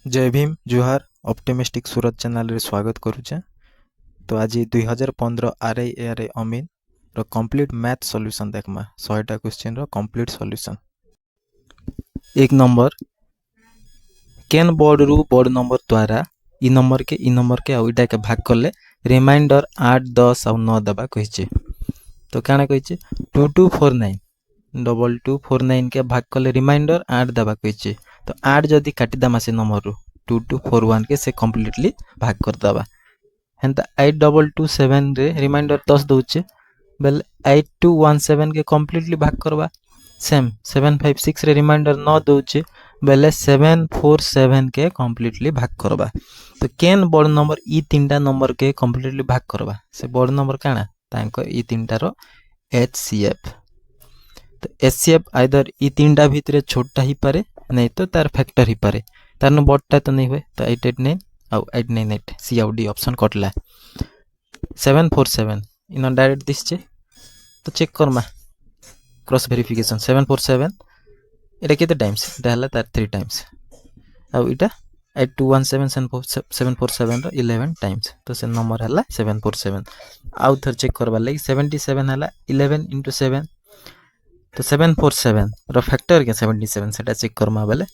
जय भीम जुहार optimistic Surat channel रे स्वागत करुचे। तो आज 2015 आरआई अमीन रो कंप्लीट मैथ सॉल्यूशन देखमा 100टा क्वेश्चन रो कंप्लीट सॉल्यूशन। एक नंबर केन बोर्ड रु बोर्ड नंबर द्वारा इ नंबर के आउ इटा के भाग करले रिमाइंडर 8 10 और 9 दबा कहिचे। तो काना कहिचे 2249 2249 के भाग करले रिमाइंडर 8 दबा कहिचे। तो 8 जदी काटी दमा से नंबर रु 2241 के से कंप्लीटली भाग कर दबा। हेंता 8227 रे रिमाइंडर 10 दउचे बेल 8217 के कंप्लीटली भाग करबा। सेम 756 रे रिमाइंडर 9 दउचे बेले 747 के कंप्लीटली भाग करबा। तो केन बड़ नंबर ई तीनटा नंबर के कंप्लीटली भाग करबा से बड़ नंबर काना तांको ई तीनटा रो एचसीएफ। तो एचसीएफ आइदर ई तीनटा भितरे छोटा ही पारे नहीं तो तार फैक्टर ही पारे तार न बड़टा तो नहीं हुए। तो 889 और 898 सी आउ डी ऑप्शन कटला। 747 इन डायरेक्ट दिसचे तो चेक करमा क्रॉस वेरिफिकेशन 747 एटा केते टाइम्स एटा हला तार 3 टाइम्स और इटा 8217 747 रो 11 टाइम्स। तो से नंबर हला 747 आउ थर चेक करबा लागि 77 हला 11 into 7 तो 747 रो फैक्टर के 77 सेटा चेक करमा बेले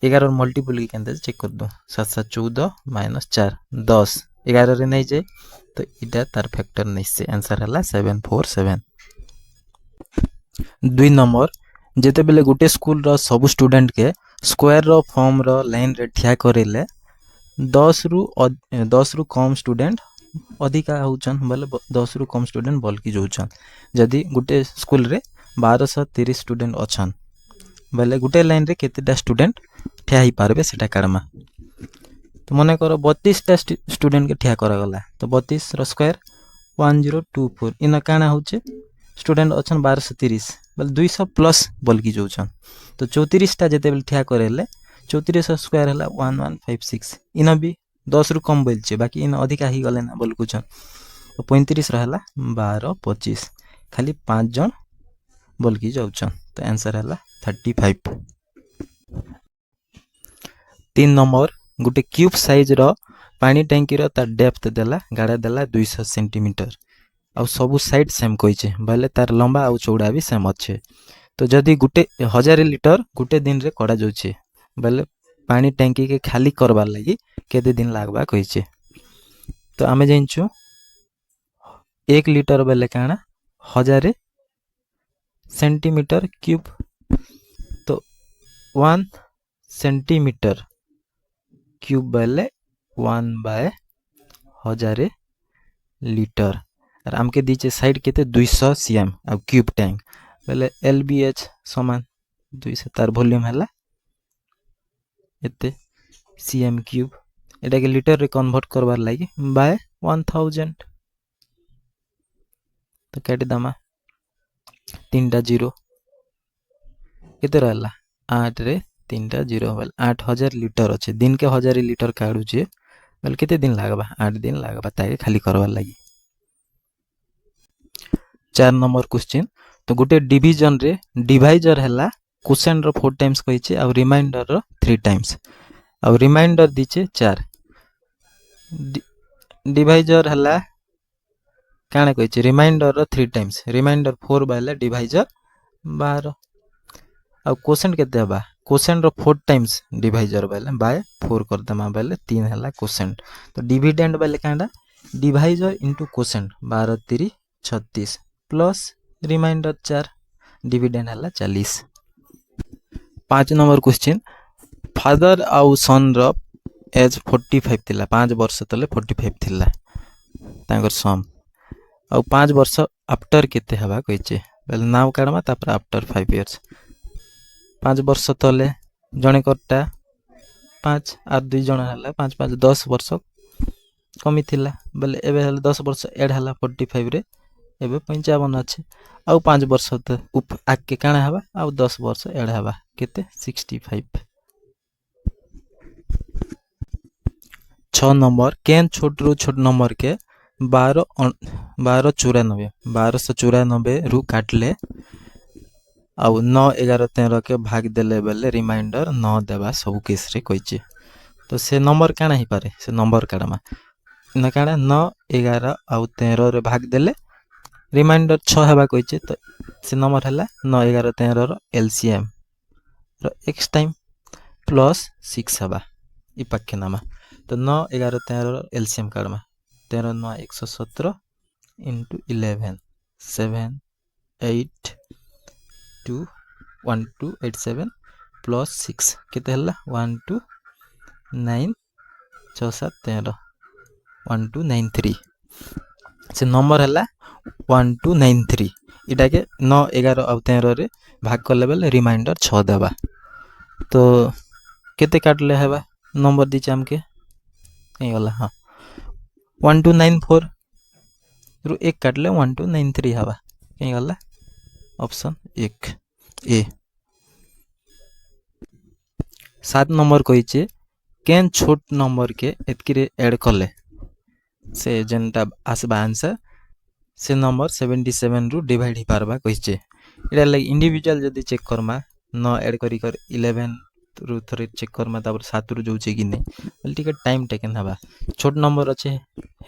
11 मल्टीपल के केंते चेक कर दो 7 7 14 -4 10 11 रे नहीं जाए तो इटा तार फैक्टर नहीं से आंसर हला 747। दुई नंबर जेते बेले गुटे स्कूल रो सब स्टूडेंट के स्क्वायर रो फॉर्म रो लाइन रे ठिया करेले 10 रु कम स्टूडेंट अधिका होचन बोले 10 रु कम स्टूडेंट बल्कि जोचन। जदी गुटे स्कूल रे 1230 स्टूडेंट अछन बेले गुटे लाइन रे केतेटा स्टूडेंट ठिया ही पारबे सेटा कारमा। तो मने करो 32 टा स्टूडेंट के ठिया करा गला तो 32 रो स्क्वायर 1024 इन काना होचे स्टूडेंट अछन 1230 बेले 200 प्लस बल्कि जोचन। तो 34 टा जेते बेले ठिया करेले 34 स्क्वायर हला 1156 इन भी 10 रु कम बोलचे बाकी इन अधिका ही गले ना बोलकुछन। तो 35 रहला 12 25 खाली 5 जन बोलकी जाउछन। तो आंसर हला 35। 3 नंबर गुटे क्यूब साइज रो पानी टैंकी रो तार डेप्थ देला गाड़ा देला 200 सेंटीमीटर और सबु साइड सेम कहिचे भले तार लंबा और चौड़ा भी सेम अच्छे। तो जदी गुटे 1000 लीटर गुटे दिन रे कड़ा जाउछे भले पानी टैंकी के खाली करबार लागि केते दिन लागबा कहिचे। तो आमे जानिछु 1 लीटर बेले काना 1000 सेंटीमीटर क्यूब तो 1 सेंटीमीटर क्यूब बेले 1/1000 लीटर और आमके दीचे साइड केते 200 सीएम और क्यूब टैंक बेले एलबीएच समान 200 तार वॉल्यूम हला एते सीएम क्यूब एटा के लीटर रे कन्वर्ट करबार लागि बाय 1000 तो काटी दमा 3टा 0 केते रहला 8 रे 3टा 0 बेल 8000 लीटर अच्छे दिन के 1000 लीटर काढू छे बेल केते दिन लागबा 8 दिन लागबा ताके खाली करबार लागि। 4 नंबर क्वेश्चन तो गुटे डिवीजन रे डिवाइजर हला क्वेश्चन रो 4 टाइम्स कहिचे और रिमाइंडर रो 3 टाइम्स और रिमाइंडर दीचे 4 डिवाइजर हला काना कहिचे रिमाइंडर रो 3 टाइम्स रिमाइंडर 4 बाले डिवाइजर 12 और क्वेश्चन केते हबा क्वेश्चन रो 4 टाइम्स डिवाइजर बाले बाय 4 कर दमा बाले 3 हला क्वेश्चन। तो डिविडेंड बाले कांडा divisor into question 12 3 36 plus remainder 4 dividend हला 40। 5 नंबर क्वेश्चन फादर आउ सन रो एज 45 थिला 5 वर्ष तले 45 थिला तांगर सम और 5 वर्ष आफ्टर केते हबा कहिचे बेल नाउ काडमा तापर आफ्टर 5 इयर्स 5 वर्ष तले जणे करटा 5 और 2 जण हला 5 5 10 वर्ष कमी थिला बेले एबे हला 10 वर्ष ऐड हला 45 रे एबे 55 अछि और 5 वर्ष त उप आके काना हबा और 10 वर्ष ऐड हबा केते 65। 6 नंबर केन छोट रु छोट नंबर के 1294 रु काटले और 9 11 13 के भाग देले बेले रिमाइंडर 9 देबा सब केस रे कहिचे। तो से नंबर काଣା ही पारे से नंबर काढमा न काଣା 9 11 आउ 13 रे भाग देले रिमाइंडर 6 हेबा कहिचे तो से नंबर हला 9 11 13 रो एलसीएम रो x टाइम प्लस 6 हेबा इ पाखे नामा तो 9 11 13 रो एलसीएम काढमा 13 9 117 into 11 7 8 2 1 2 8 7 प्लस 6 केते हला 1 2 9 6 7 13 1 2 9 3 से नंबर हला 1 2 9 3 इटा के 9 11 और 13 रे भाग करले बेले रिमाइंडर 6 देबा तो केते काटले हेबा नंबर दिचे हमके कहीं गला हाँ 1294 रु 1 काटले 1293 हेबा कहीं गला ऑप्शन 1 ए 7 नंबर कहिचे केन छोट नंबर के एतकिरे ऐड करले से जेनटा आसबा आंसर से नंबर 77 रु डिवाइड ही पारबा कहिचे इटा लाइक इंडिविजुअल जदी चेक करमा न ऐड करी कर 11 रु थरे चेक करमा तापर 7 रु जोचे कि नै बल टिके टाइम टेकन हबा छोट नंबर अच्छे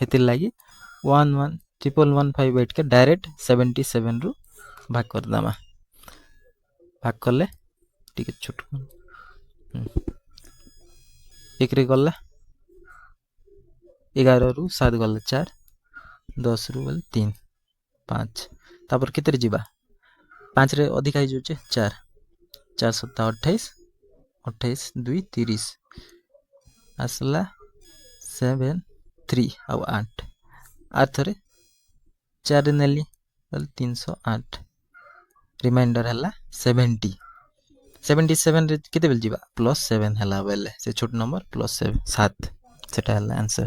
हेतिर लागि 111115 के डायरेक्ट 77 रु भाग कर दामा भाग करले टिके छोट एक रे गला 11 रु 7 गला 4 10 रु बल 3 5 तापर केते रे जिबा 5 रे अधिक आई जुचे 4 4 7 28 28 2 30 आसला 7 3 आउ 8 8 थरे 4 नेली बल 308 रिमाइंडर हला 70 77 रे केते बेल जिबा प्लस 7 हला बेले से छोट नंबर प्लस 7 7 सेटा हला आंसर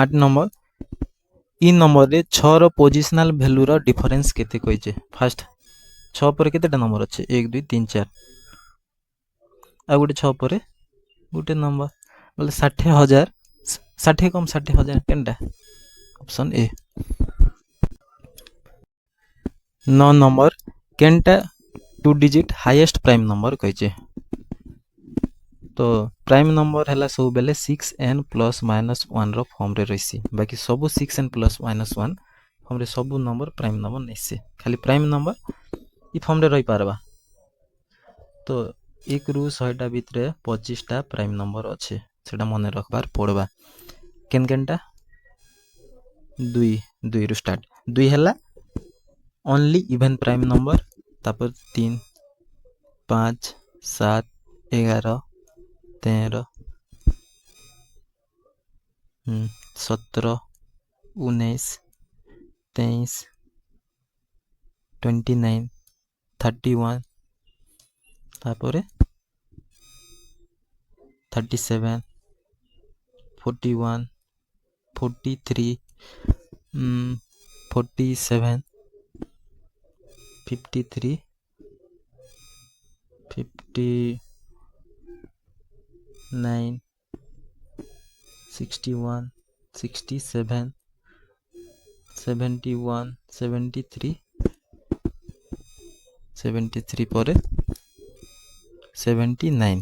8 नंबर इ नंबर रे 6 रो पोजिशनल वैल्यू रो डिफरेंस केते कहिचे फर्स्ट 6 पर केतेटा नंबर अच्छे 1 2 3 4 आ गुटे 6 पर गुटे नंबर बोले 60,000 60 कम 60,000 केनटा ऑप्शन ए 9 नंबर केनटा 2 डिजिट हाईएस्ट प्राइम नंबर कहिचे तो प्राइम नंबर हला सब बेले 6n प्लस माइनस 1 रो फॉर्म रे रहिसी बाकी सब 6n प्लस माइनस 1 फॉर्म रे सब नंबर प्राइम नंबर नैसे खाली प्राइम नंबर इ फॉर्म रे रही पारबा तो 1 रु 100 टा भितरे 25 टा प्राइम नंबर अच्छे सेटा मने रखबार पड़बा केन केनटा 2 2 रु स्टार्ट 2 हला ओनली इवन प्राइम नंबर तापर 3 5 7 11 13 17 19 23 29 31 तापर 37 41 43 47 53 59 61 67 71 73 73 पर 79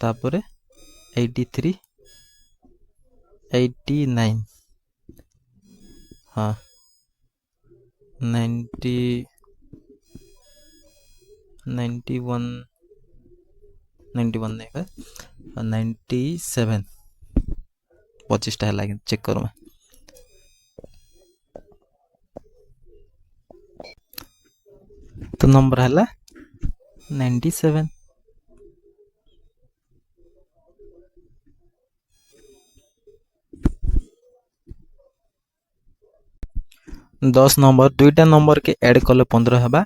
तापर 83 89 हाँ 90 91 91 नहीं 97 25 टा है चेक करमा तो नंबर है 97 10 नंबर दुईटा नंबर के ऐड कले 15 हेबा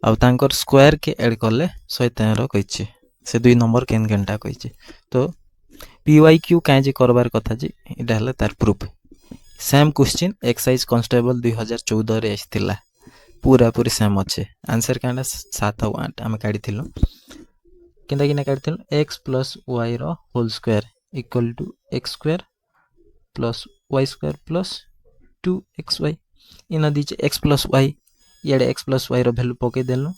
आ तांकर स्क्वायर के ऐड कले 113 कहिचे से दुई नंबर केन केनटा कहिचे तो पीवाईक्यू काजे करबार कथा जे इटा हला तार proof same question exercise constable 2014 रे आइथिला पूरा पूरी सेम अच्छे आंसर कांडा 7 और 8 आम काढ़ी केनता किना काढ़ी x प्लस y रो whole square equal to x square plus y square plus 2xy इन दीचे x प्लस y इे x प्लस y रो वैल्यू पके देलु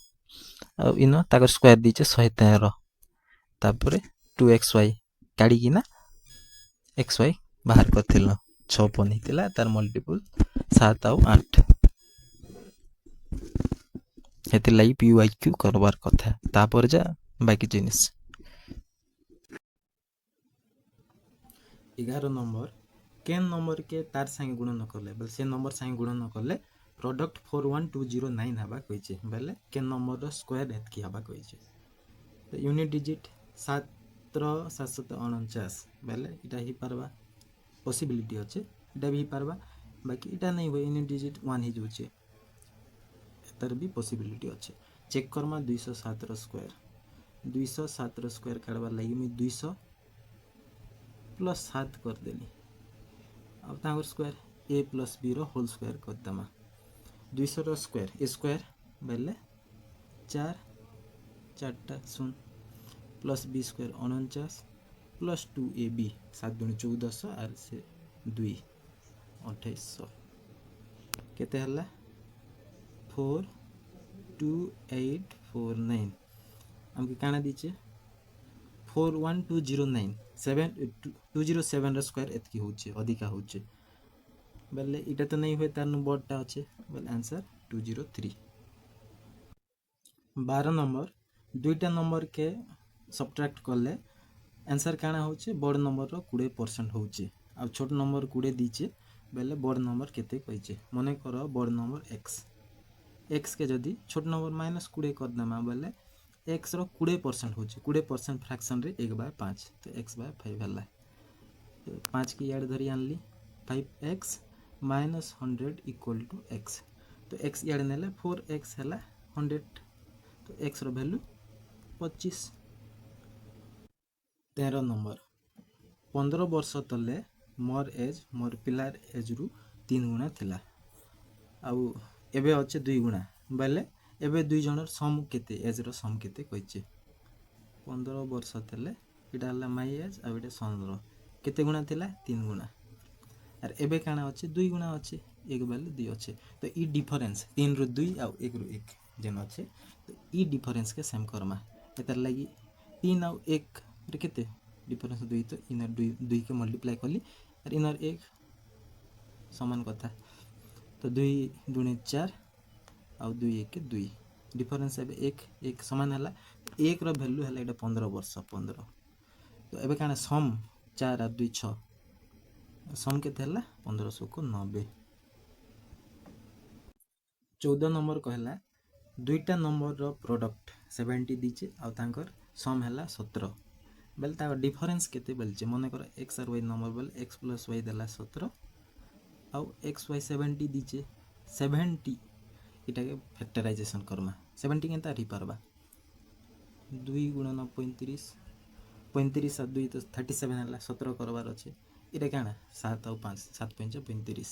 ଆଉ ଇନ ତାଙ୍କର ସ୍କ୍वायर ଦେଇଛେ 113 ତାପରେ 2xy କାଢ଼ିକିନା xy ବାହାର କରିଥିଲ 6 ବନିଥିଲା ତାର ମଲ୍ଟିପୁଲ 7 ଆଉ 8 ହେଥିଲାଗି PYQ କରବାର କଥା ତାପରେ ଯା ବାକି ଜିନିଷ 11 नंबर केन नंबर के तार संगे गुणन कले बोले से नंबर संगे गुणन कले प्रोडक्ट 41209 हवा कहिचे बोले केन नंबर रो स्क्वायर हेतकी हवा कहिचे तो यूनिट डिजिट 7,749 बोले इटा ही परबा पॉसिबिलिटी अच्छे इटा भी पारबा बाकी इटा नहीं हुए यूनिट डिजिट 1 ही जोचे तार भी पॉसिबिलिटी अच्छे चेक करमा 207 रो स्क्वायर 207 रो स्क्वायर काढवा लागि मी 200 प्लस 7 करदेली अब तांगर स्क्वायर a प्लस b रो होल स्क्वायर करदमा 200 रो स्क्वायर a स्क्वायर बेले 4 4टा 0 plus b square 49 plus 2ab 7 गुणे 1400 आर से 2 2800 केते हला 42849 हमके काना दीचे 41209 207 रो स्क्वायर एतकी होचे अधिका होचे बेले इटा तो नहीं हुए तार बड़टा अच्छे बेले आंसर 203 12 नंबर दुईटा नंबर के सब्ट्रैक्ट करले आंसर काना होचे बड़ नंबर रो 20% होचे आ छोट नंबर 20 दीचे बेले बड़ नंबर केते कहिचे मने करो बड़ नंबर x के जदी छोट नंबर -20 कर देमा बेले x रो 20% होचे 20% फ्रैक्शन रे 1/5 तो x/5 हला तो 5 की याड धरी आनली 5x minus 100 equal to x तो x याड नेले 4x हला 100 तो x रो वैल्यू 25 13 नंबर 15 वर्ष तले मोर एज मोर पिलार एज रु 3 गुणा थिला आउ एबे अच्छे 2 गुणा बेले एबे 2 जनर सम केते एज रो सम केते कहिचे 15 वर्ष तले इटा हला माय एज आ इटा सन रो केते गुणा थिला 3 गुणा आर एबे काना अच्छे 2 गुणा अच्छे एक बेले 2 अच्छे तो ई डिफरेंस 3 रु 2 आ 1 रु 1 जेन अच्छे तो ई डिफरेंस के सेम करमा एतर लागि 3 आ 1 रे केते डिफरेंस 2 तो इनर 2 के मल्टीप्लाई करली और इनर 1 समान कथा तो 2 दुणे 4 आउ 2 1 के 2 डिफरेंस एबे 1 1 समान हला 1 रो वैल्यू हला एटा 15 वर्ष 15 तो एबे काना सम 4 आ 2 6 सम केते हला 1500 को 90 14 नंबर कहला दुईटा नंबर रो प्रोडक्ट 70 दीचे आ तांकर सम हला 17 बेल ता डिफरेंस केते बेलचे मने कर x और y नंबर बेल x प्लस y देला 17 आ x y 70 दीचे 70 इटा के फैक्टराइजेशन करमा 70 केनता रि परबा 2 गुणन 35 35 आ 2 तो 37 हला 17 करबार अछि इटा काना 7 आ 5 7 5 35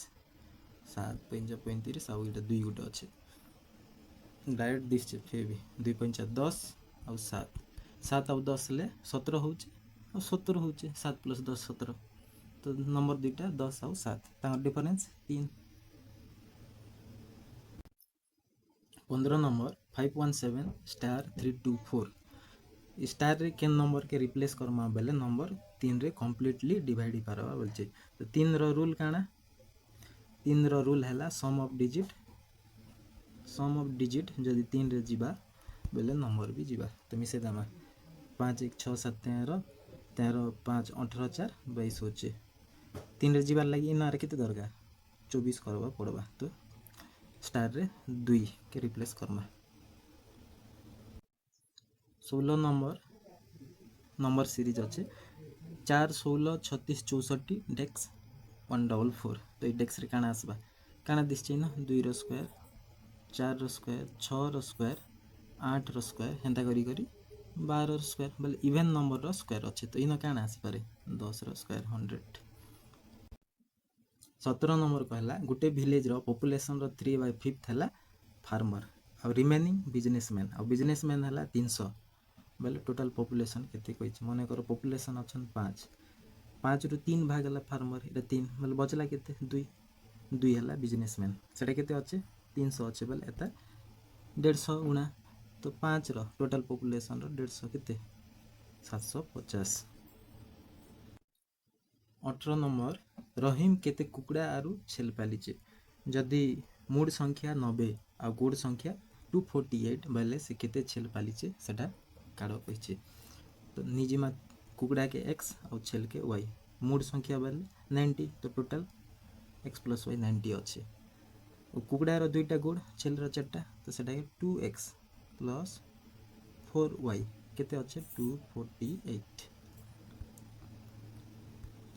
7 5 35 आ इटा 2 गुटे अछि डायरेक्ट दिस छे फेबी 2 5 10 आ 7 7 आ 10 ले 17 होचे आ 17 होचे 7 प्लस 10 17 तो नंबर दुईटा 10 आ 7 तांगर डिफरेंस 3 15 नंबर 517 स्टार 324 स्टार रे केन नंबर के रिप्लेस करमा बेले नंबर 3 रे कंप्लीटली डिवाइड करबा बोलचे तो 3 रो रूल काना 3 रो रूल हैला सम ऑफ डिजिट जदी 3 रे जीवा बेले नंबर भी जीवा तो मिसे दामा 5 1 6 7 13 13 5 18 4 22 होचे 3 रे जीवार लागि इना रे केते दरकार 24 करबा पड़बा तो स्टार रे 2 के रिप्लेस करमा 16 नंबर सीरीज अच्छे 4 16 36 64 डेक्स 144 तो ये डेक्स रे काना आसबा काना दिसचे ना 2 रो स्क्वायर 4 रो स्क्वायर 6 रो स्क्वायर 8 रो स्क्वायर हेंता करी 12 रो स्क्वायर बोले इवन नंबर रो स्क्वायर अच्छे तो इनो काना आसी पारे 10 रो स्क्वायर 100 17 नंबर कहला गुटे विलेज रो पॉपुलेशन रो 3/5 हला फार्मर आ रिमेनिंग बिजनेसमैन आ बिजनेसमैन हला 300 बोले टोटल पॉपुलेशन केते कहिछ मने करो पॉपुलेशन अछन 5 5 रु 3 भाग हला फार्मर एटा 3 बोले बचला केते 2 हला बिजनेसमैन सेटा केते अच्छे 300 अच्छे बोले एता 150 गुणा तो तो 5 टोटाल पॉपुलेशन 150 केते 750। 18 नंबर रहीम केते कुकुड़ा आरु छेल पालिचे जदि मूड संख्या 90 आ गुड़ संख्या 248 बेले से केते छेल पालिचे सेटा काढ़ कहिचे। तो निजिमा कुकुड़ा के x और छेल के y मूड संख्या बेले 90 तो टोटल x प्लस y 90 अच्छे। कुकुड़ार दुईटा गुड़ छेल चार्टा तो सेटा 2x प्लस 4y केते अच्छे 248।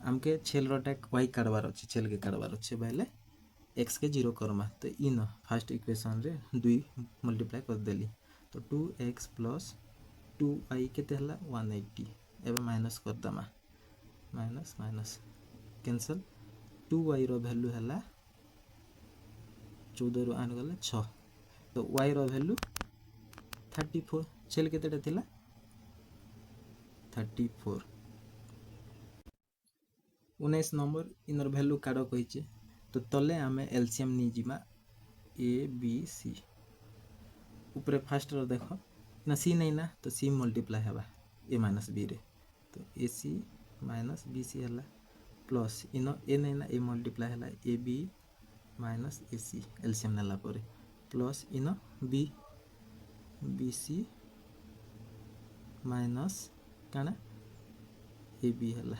आमके छेल रटा y काढ़वार अच्छे छेल के काढ़वार अच्छे बेले x के 0 करमा तो इन फास्ट इक्वेशन रे 2 मल्टीप्लाई कर देली तो 2x प्लस 2y केते हला 180। एबे माइनस कर दमा माइनस माइनस कैंसल 2y रो वैल्यू हला 14 रो आन गले 6 तो y रो वैल्यू 34 छेल केतेटा थिला 34। 19 नंबर इनर वैल्यू काढ़ कहिचे तो तले आमे एलसीएम नि जिमा ए बी सी ऊपर फास्ट रो देखो ना सी नहीं ना तो सी मल्टीप्लाई हवा ए माइनस बी रे तो ए सी माइनस बी सी हला प्लस इन ए नहीं ना ए मल्टीप्लाई हला A B minus A C LCM नेला परे प्लस इन बी बी सी माइनस काना ए बी हला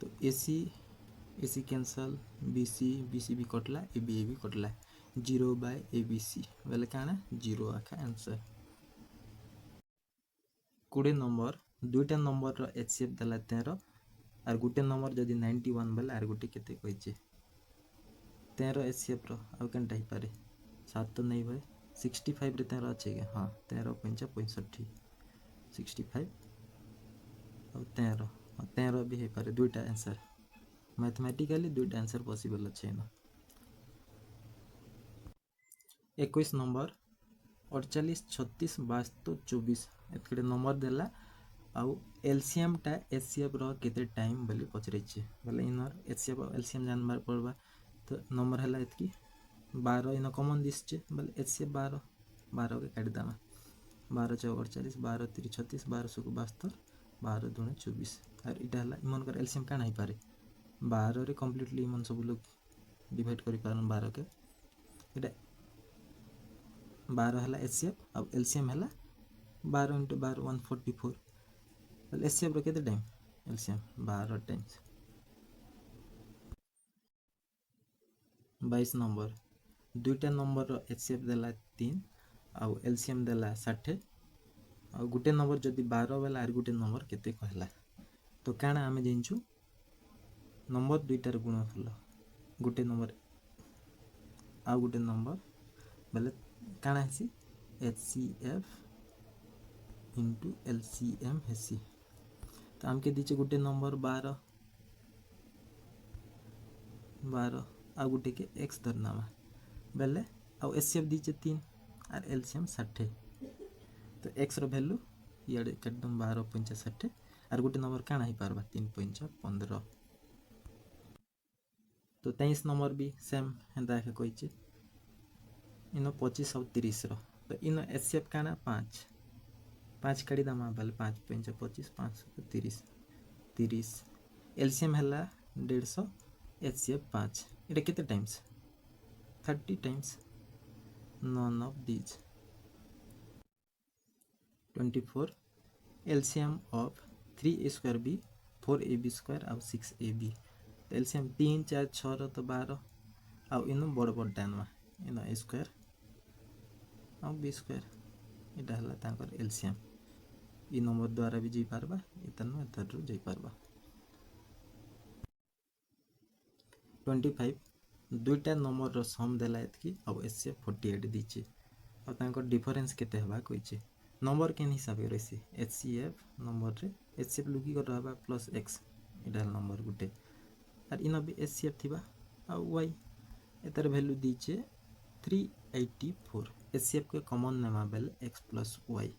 तो ए सी कैंसल बी सी भी कटला ए बी कटला 0 बाय ए बी सी बेले काना 0 आखा आंसर। 20 नंबर दुईटा नंबर रो एचसीएफ देला 13 और गुटे नंबर जदि 91 बेले आर गुटे केते कहिचे 13 एचसीएफ रो आ केनटा ही पारे 7 तो नहीं भाई 65 रे 13 अच्छे के हां 13 5 65 65 और 13 भी है पारे दुईटा आंसर मैथमेटिकली दुईटा आंसर पॉसिबल अच्छे ना। 21 नंबर 48 36 72 24 एतके नंबर देला आउ एलसीएम टा एचसीएफ रो केते टाइम बोली पचरेचे बोले इनर एचसीएफ एलसीएम जानबार पड़बा तो नंबर हला एतकी 12 इन कॉमन दिसचे बोले एचसीएफ 12 12 के काट दामा 12 4 48 12 3 36 12 6 72 12 2 24 और इटा हला इमन कर एलसीएम का नहीं पारे 12 रे कंप्लीटली इमन सब लोग डिवाइड करि पारन 12 के इटा 12 हला एचसीएफ और एलसीएम हला 12 * 12 144 बोले एचसीएफ रो केते टाइम एलसीएम 12 टाइम्स। 22 नंबर दुईटा नंबर रो एचसीएफ देला 3 और एलसीएम देला 60 और गुटे नंबर जदि 12 बेला आर गुटे नंबर केते कहला तो काना आमे जिंचु नंबर दुईटार गुणनफल गुटे नंबर आ गुटे नंबर बेले काना हेसी एचसीएफ इंटू एलसीएम हेसी तो आमके दीचे गुटे नंबर 12 आ गुटे के एक्स धरनामा बेले आ एचसीएफ दीचे 3 और एलसीएम 60 तो एक्स रो वैल्यू याडे एकदम 12 5 60 और गुटे नंबर काना ही पारबा 3 5 15 तो 23 नंबर भी सेम हेंदा के कहिचे इनो 25 और 30 रो तो इनो एचसीएफ काना 5 काडी दामा बेले 5 5 25 5 30 30 एलसीएम हला 150 एचसीएफ 5 इटा केते times 30 times none of these 24 LCM of 3a square B 4ab square और 6ab तो एलसीएम 3 4 6 रो तो 12 आउ इनो बड़ बड़ डानवा इनो a स्क्वायर और b स्क्वायर इटा हला ताकर एलसीएम इ नंबर द्वारा भी जाई पारबा इतन मेथड रो जाई पारबा। 25 दुईटा नंबर रो सम देला एतकी और एचसीएफ 48 दीचे और ताकर डिफरेंस केते हबा कहिचे नंबर केन हिसाब रे रहसी एचसीएफ नंबर रे एचसीएफ लुकी कर रहबा प्लस एक्स इटा नंबर गुटे और इना भी एचसीएफ थिबा और वाई एतर वैल्यू दीचे 384 एचसीएफ के कॉमन नेमा बेल एक्स प्लस वाई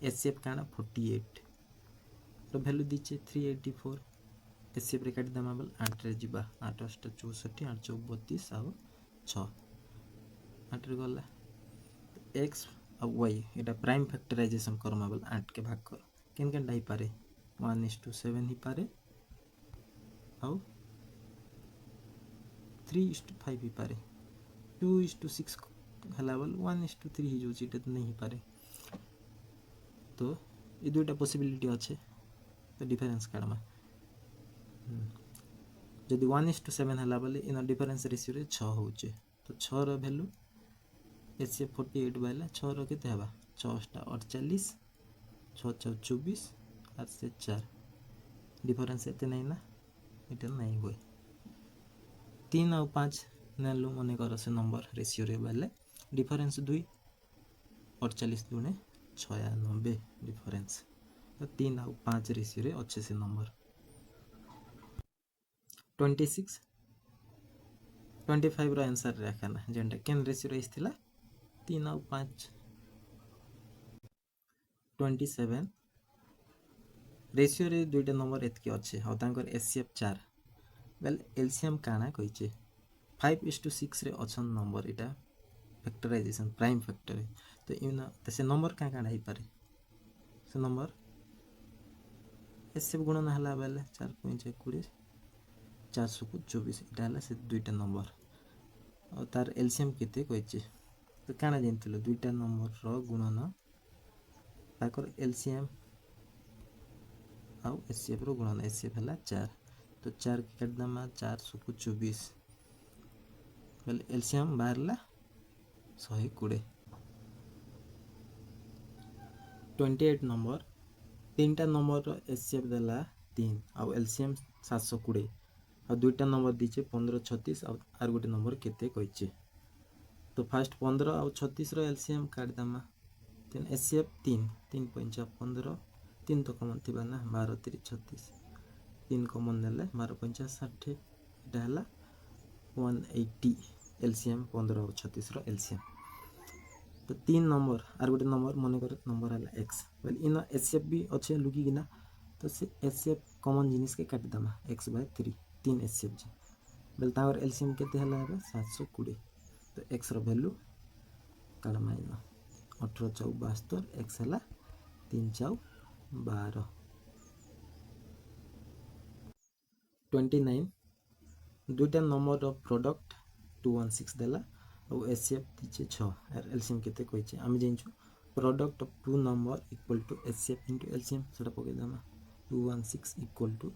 एचसीएफ काना 48 रो वैल्यू दीचे 384 एचसीएफ रे काट दमा बेल 8 रे जिबा 8 8 64 8 32 और 6 8 रे गला एक्स अब वाई एटा प्राइम फैक्टराइजेशन करमा बोले 8 के भाग कर केन केनटा ही पारे 1:7 ही पारे आउ 3:5 ही पारे 2:6 हला बोले 1:3 ही जो इटा तो नहीं पारे तो ये दुईटा पॉसिबिलिटी अच्छे तो डिफरेंस काढमा जदि 1:7 हला बोले इन डिफरेंस रेशियो रे 6 होचे तो 6 रो वैल्यू एचसीएफ 48 बाइला 6 रो केते हबा 6 टा 48 6 6 24 और से 4 डिफरेंस एते नहीं ना इटा नहीं हुए 3 और 5 नेलु मने कर से नंबर रेशियो रे बाले डिफरेंस 2 48 दुने 96 डिफरेंस तो 3 और 5 रेशियो रे अच्छे से नंबर 26 25 रो आंसर रखना जेंटा केन रेशियो रे इस्थिला 3 और 5 27 रेशियो रे दुईटा नंबर एतके अच्छे और तांकर एचसीएफ 4 वेल एलसीएम काना कहिचे 5:6 रे अछन नंबर इटा फैक्टराइजेशन प्राइम फैक्टर तो इन से नंबर क्या काढ़ा ही पारे से नंबर एचसीएफ गुणन हला बेले 4.20 424 इटा हला से दुईटा नंबर और तार एलसीएम केते कहिचे तो काना जानथिलो दुईटा नंबर रो गुणन ताकर एलसीएम आउ एचसीएफ रो गुणन एचसीएफ हला 4 तो 4 के काट दमा 424 बेले एलसीएम बाहरला 120 28 नंबर तीनटा नंबर रो एचसीएफ देला 3 आउ एलसीएम 720 और दुईटा नंबर दीचे 15 36 और गोटे नंबर केते कहिचे तो फास्ट 15 और 36 रो एलसीएम काट दमा तेन एचसीएफ 3 3 5 15 3 तो कमन थिबा ना 12 3 36 3 कमन नेले 12 5 60 इटा हला 180 एलसीएम 15 और 36 रो एलसीएम तो 3 नंबर और गोटे नंबर मन कर नंबर हला x वेल इन एचसीएफ भी अच्छे लुकी गिना तो से एचसीएफ कॉमन जिनिस के काट दमा x/3 3 एचसीएफ जे बेल तावर एलसीएम केते हला है 720 तो x रो वैल्यू काढमा इन 18 4 72 x हला 3 4 12 29 दुईटा नंबर रो प्रोडक्ट 216 देला और एचसीएफ दीचे 6 और एलसीएम केते कहिचे आमे जानछु product of two number equal to HCF into LCM सेटा पके दमा 216 इक्वल टू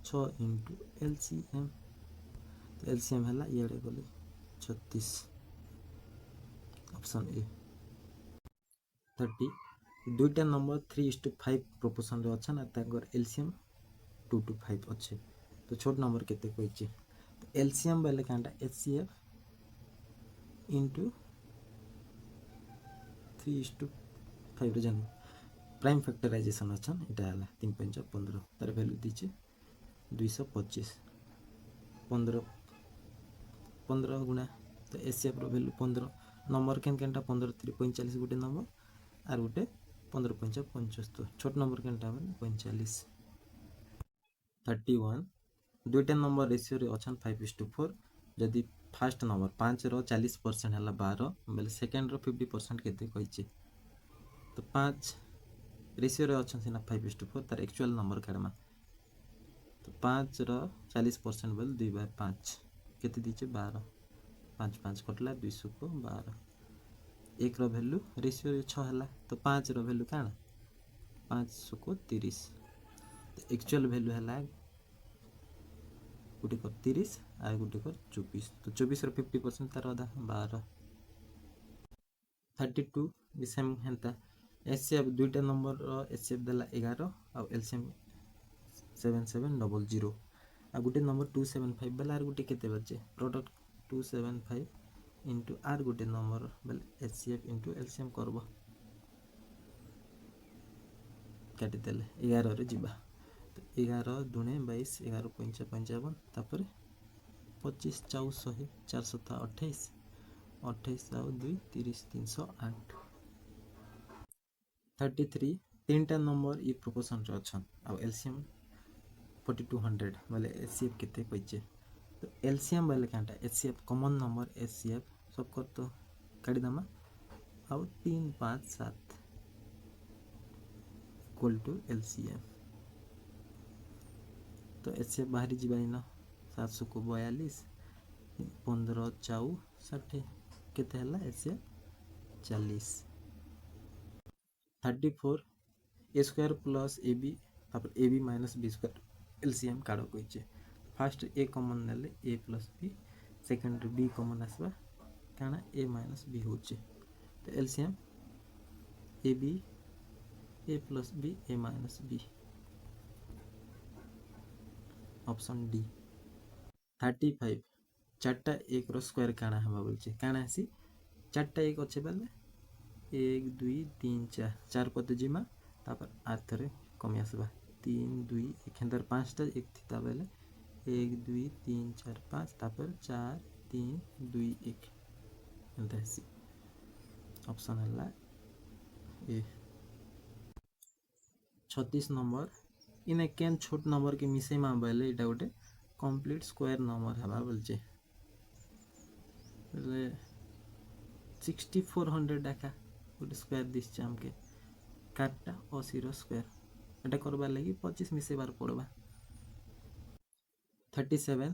6 इनटू एलसीएम तो एलसीएम हला इयाडे बोले 36 ऑप्शन ए 30 दुईटा नंबर 3:5 प्रोपोर्शन रे अछन ताकर एलसीएम 2:5 अच्छे तो छोट नंबर केते कहिचे तो एलसीएम बेले कांटा एचसीएफ इंटू 3:5 रे जन प्राइम फैक्टराइजेशन अछन इटा हला 3.15 तार वैल्यू दीचे 225 15 15 गुणा तो एचसीएफ रो वैल्यू 15 नंबर केन केनटा 15 3 45 गोटे नंबर और गोटे 15 5 75 छोट नंबर केनटा 45 31 दुईटा नंबर रेशियो रे अछन 5:4 जदि फर्स्ट नंबर 5 रो 40% हला 12 बेले सेकंड रो 50% केते कहिचे तो 5 रेशियो रे अछन सिना 5:4 तार एक्चुअल नंबर काढमा तो 5 रो 40% बेल 2/5 केते दीचे 12 5 5 कटला 200 को 12 एक रो वैल्यू रेशियो रे 6 हला तो 5 रो वैल्यू काना 500 को 30 तो एक्चुअल वैल्यू हला गुटे कर 30 और गुटे कर 24 तो 24 रो 50% तार आधा 12 32 भी सेम हेंता एचसीएफ दुईटा नंबर रो एचसीएफ देला 11 और LCM 7700 uh Gute number 275 Bela are गुटे केते बचे product 275 into are Gute number बेले एचसीएफ इंटू एलसीएम करबो काटी देले 11 रे जिबा तो 11 दुने 22 11 5 55 तापर 25 4 100 4 28 28 और 2 30 308 33 तीनटा नंबर ई प्रोपोर्शन रे अछन आ एलसीएम 4200 वाले एचसीएफ केते कहिचे तो एलसीएम वाले कांटा एचसीएफ कॉमन नंबर एचसीएफ सब कर तो काटी दमा आउ 3 5 7 इक्वल टू एलसीएम। तो ऐसे बाहरी जीवा इन 700 को 42 15 चाउ 60 केते हला ऐसे 40 34 A square plus A B तापर A B minus B square LCM काढ़ कही। फास्ट ए कमन नेले A plus B second B common आसवा काना ए माइनस बी होचे। तो LCM A B A plus B A minus B option D. 35 चार्टा एक रो स्क्वायर काना हवा बोलचे काना आसी चार्टा एक अच्छे बेले 1 2 3 4 4 पद जिमा तापर आथरे कमी आसवा 3 2 1 अंदर 5टा एक थिता बेले 1 2 3 4 5 तापर 4 3 2 1 एंता आसी ऑप्शन हला ए। 36 नंबर इने केन छोट नंबर के मिसे मा बेले इटा गोटे कंप्लीट स्क्वायर नंबर हवा बोलचे 6400 डाका गोटे स्क्वायर दिस आमके काटा 80 रो स्क्वायर एटा करबार लगी 25 मिसेबार पड़वा। 37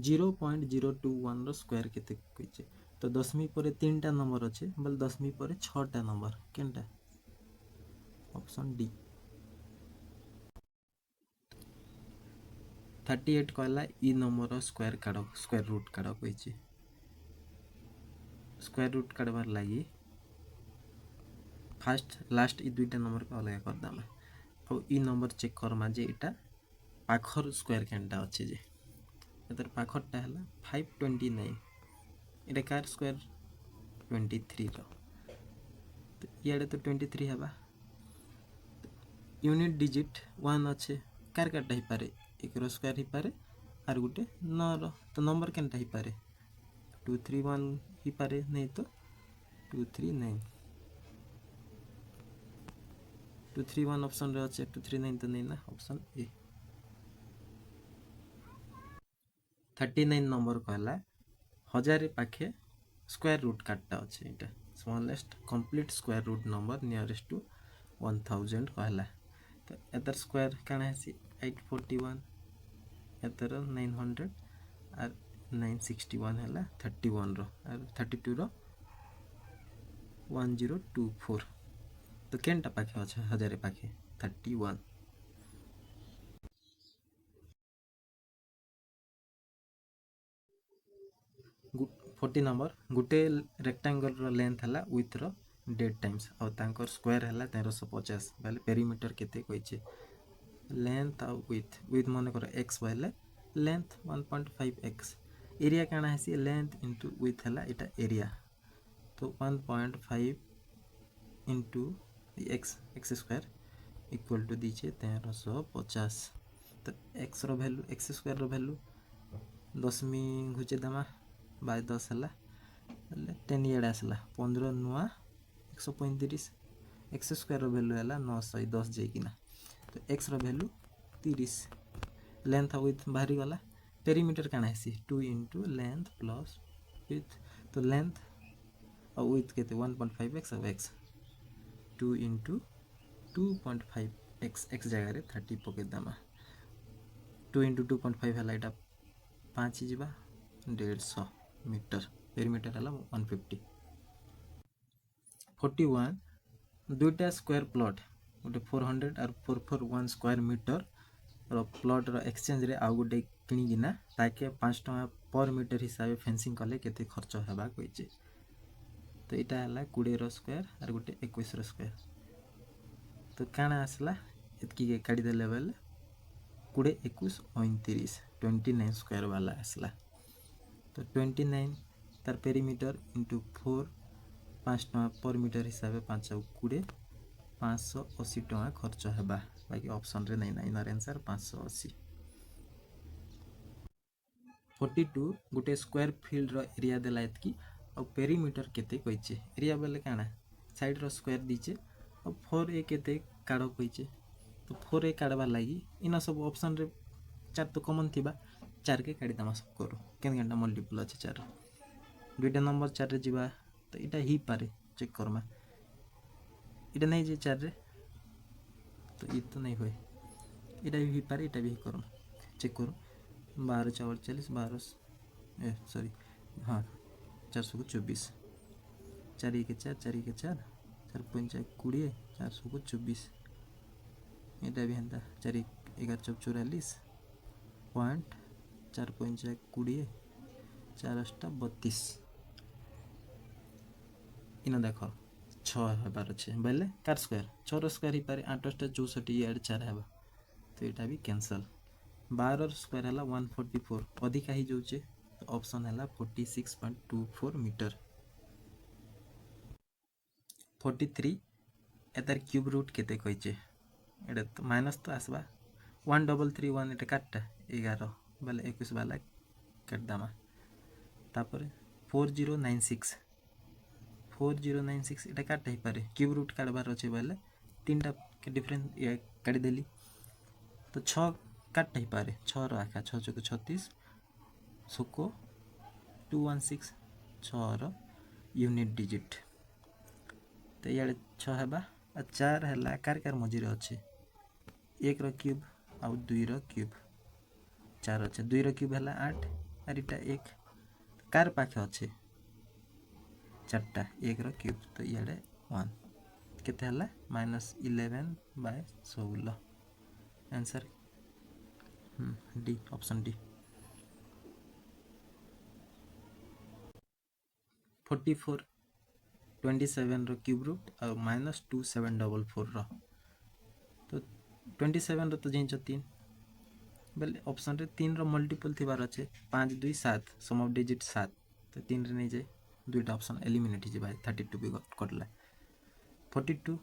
0.021 रो स्क्वायर केते कहिचे। तो 10वीं पर 3टा नंबर अच्छे बोले 10वीं पर 6टा नंबर केनटा ऑप्शन डी। 38 कहला ई नंबर रो स्क्वायर काढो स्क्वायर रूट काढो कहिचे। स्क्वायर रूट काढबार लगी फास्ट लास्ट ई दुईटा नंबर को अलग कर दामा और ई नंबर चेक करमा जे इटा पाखर स्क्वायर केनटा अच्छे जे एतर पाखरटा हला 529 इटा कार स्क्वायर 23 रो तो इयाडे तो 23 हबा यूनिट डिजिट 1 अच्छे कार काटा ही पारे एक रो स्क्वायर ही पारे आर गुटे 9 रो तो नंबर केनटा ही पारे 231 ही पारे नहीं तो 239 231 ऑप्शन रे अच्छे 239 तो नहीं ना ऑप्शन ए। 39 नंबर कहला 1000 पाखे स्क्वायर रूट काटता अच्छे इटा smallest complete square root number nearest to 1000 कहला। तो एतर स्क्वायर काना है 841 एतर 900 और 961 है 31 रो और 32 रो 1024 तो केनटा पाखे अच्छा 1000 पाखे 31। 40 नंबर गुटे रेक्टेंगल रो लेंथ हला विथ रो डेढ़ टाइम्स और तांकर स्क्वायर हला 1350 बेले पेरीमीटर केते कहिचे लेंथ और विथ मन कर x बेले लेंथ 1.5x एरिया काना है लेंथ इंटू विथ हला इटा एरिया तो 1.5 into x square equal to दीचे 1350 तो एक्स रो वैल्यू एक्स स्क्वायर रो वैल्यू 10वीं घुचे दमा बाय 10 हला 10 इयाडे आसला 15 नुआ 135 एक्स स्क्वायर रो वैल्यू हला 910 जेकिना तो एक्स रो वैल्यू 30 लेंथ विथ बाहरी गला पेरीमीटर काना है 2 इंटू लेंथ प्लस विथ तो लेंथ और विथ केते 1.5x और x 2 इंटू 2.5x x जगह 30 पके दामा 2 इंटू 2.5 हला इटा 5 जीवा 150 मीटर पेरीमीटर हला 150। 41 दुईटा स्क्वायर प्लॉट गोटे 400 और 441 स्क्वायर मीटर रो प्लॉट रो एक्सचेंज रे आ गोटे किनिगिना ताके 5 टका पर मीटर हिसाब फेंसिंग कले केते खर्च हेबा कहिचे। तो इटा हला 20 रो स्क्वायर और गोटे 21 रो स्क्वायर तो काना आसला एतकी के काटी देले बेले 20 21 29 29 स्क्वायर वाला आसला तो 29 तार पेरीमीटर इंटू 4 5 टका पर मीटर हिसाब 5 20 580 टका खर्च हेबा बाकी ऑप्शन रे नहीं इनर आंसर 580। 42 गोटे स्क्वायर फील्ड रो एरिया देला एतकी और पेरीमीटर केते कहिचे एरिया बेले काना साइड रो स्क्वायर दीचे और 4a केते काढो कहिचे तो 4a काढबा लागी इना सब ऑप्शन रे 4 तो कॉमन थिबा 4 के काढी दमा सब करो केन केनटा मल्टीपल अछि 4 दुईटा नंबर 4 रे जीवा तो इटा ही पारे चेक करमा इटा नहीं जे 4 रे तो ये तो नहीं हुए इटा भी पारे इटा भी करमा चेक करो 12×4=48 12 सॉरी हाँ 424 4 के 4 4 के 4 4×5=20 424 इटा भी हेन्ता 4 11×4=44 पॉइंट 4×5=20 4×8=32 इन देख 6 हेबार अच्छे बोले कार स्क्वायर 6 स्क्वायर ही पारे 8×8=64 इे 4 हेबा तो यहाँ भी कैंसल 12 स्क्वायर है 144 अधिका ही जाऊे तो ऑप्शन है 46.24 मीटर 43 एतार क्यूब रूट केते कहीचे एटा तो माइनस तो आसवा 1331 एटा काटटा 11 बोले 21 वाला काटदामा तापर 4096 एटा काट ही पारे क्यूब रूट काटबार अच्छे बोले 3टा के डिफरेंस काटी देली तो 6 काट ही पारे 6 आखा 6×6=36 सुको 216 6 यूनिट डिजिट तो ये 6 हेबा 4 है कार मझे अच्छे 1 क्यूब आउ 2 क्यूब 4 अच्छे 2 क्यूब है 8 और इटा 1 कार पाखे अच्छे 4टा 1 क्यूब तो ये 1 केते हला -11/16 answer D option D 44 27 cube root और -2744 तो 27 तो जान 3 बोले ऑप्शन रे 3 मल्टीपल थी अच्छे 5 2 7 सम ऑफ डिजिट 7 तो 3 रे नहीं जाए 2टा ऑप्शन एलिमिनेट हो 32 भी कटला 42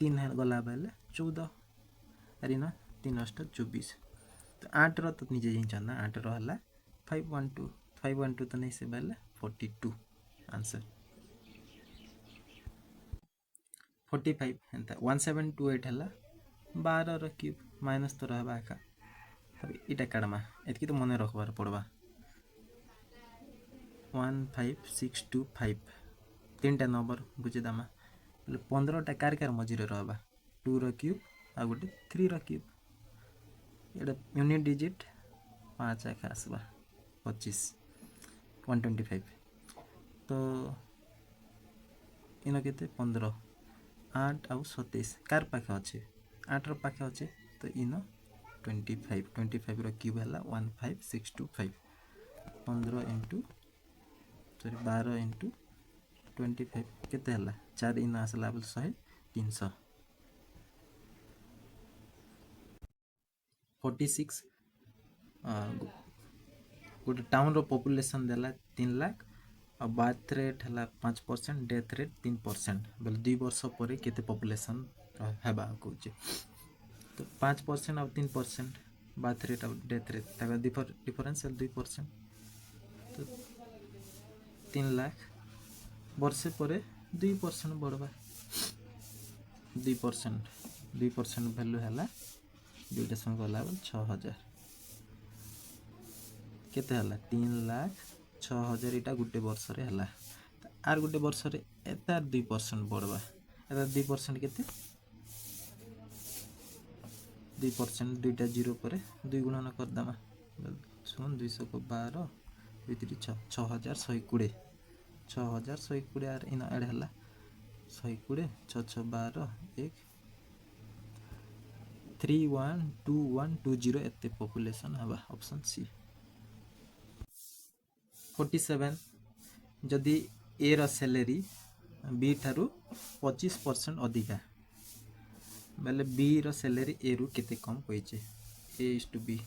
3 है गला बेले 14 अरे ना 3×8=24 तो 8 तो निजे जाना 8 है 512 तो नहीं से बेले 42 आंसर 45 हेन्ता 1728 है 12 क्यूब माइनस तो रहा आखा तब इटा काटमा एतकी तो मन रखबार पड़वा 15625 3टा नंबर बुझेदामा 15टा कार मझे रहा 2 क्यूब आ गोटे 3 क्यूब एटा यूनिट डिजिट 5 आखा आसवा 25 125 तो इन के 15 8 आउ 27 कार पाखे अच्छे 8 पाखे अच्छे तो इन 25 क्यूब है 15625 15 इंटू सॉरी 12 इंटू 25 केते हला 4 इन आसला 100 300 46 गोटे टाउन रो पॉपुलेशन देला 3 लाख और बर्थ रेट है 5% डेथ रेट 3% बोले 2 वर्ष पर केते पॉपुलेशन हेबा कौचे तो 5% और 3% बर्थ रेट और डेथ रेट तक डिफरेंस 2% तो 3 लाख वर्ष पर 2% बढ़वा 2% वैल्यू है 2टा संग गला 6000 केते हला 3,06,000 इटा गुटे वर्ष रे हला आर गुटे वर्ष रे एतार 2% बढ़वा एतार 2% केते 2% 2टा 0 पर 2 गुणन कर दमा सुन 200 को 12 2 3 6 6120 6120 आर इन ऐड हला 120 6 6 12 1 312120 एते पॉपुलेशन हवा ऑप्शन सी 47 जदि ए रो सैलरी बी ठारू 25% अधिका बेले बी रो सैलरी ए रु केते कम होइचे A is to B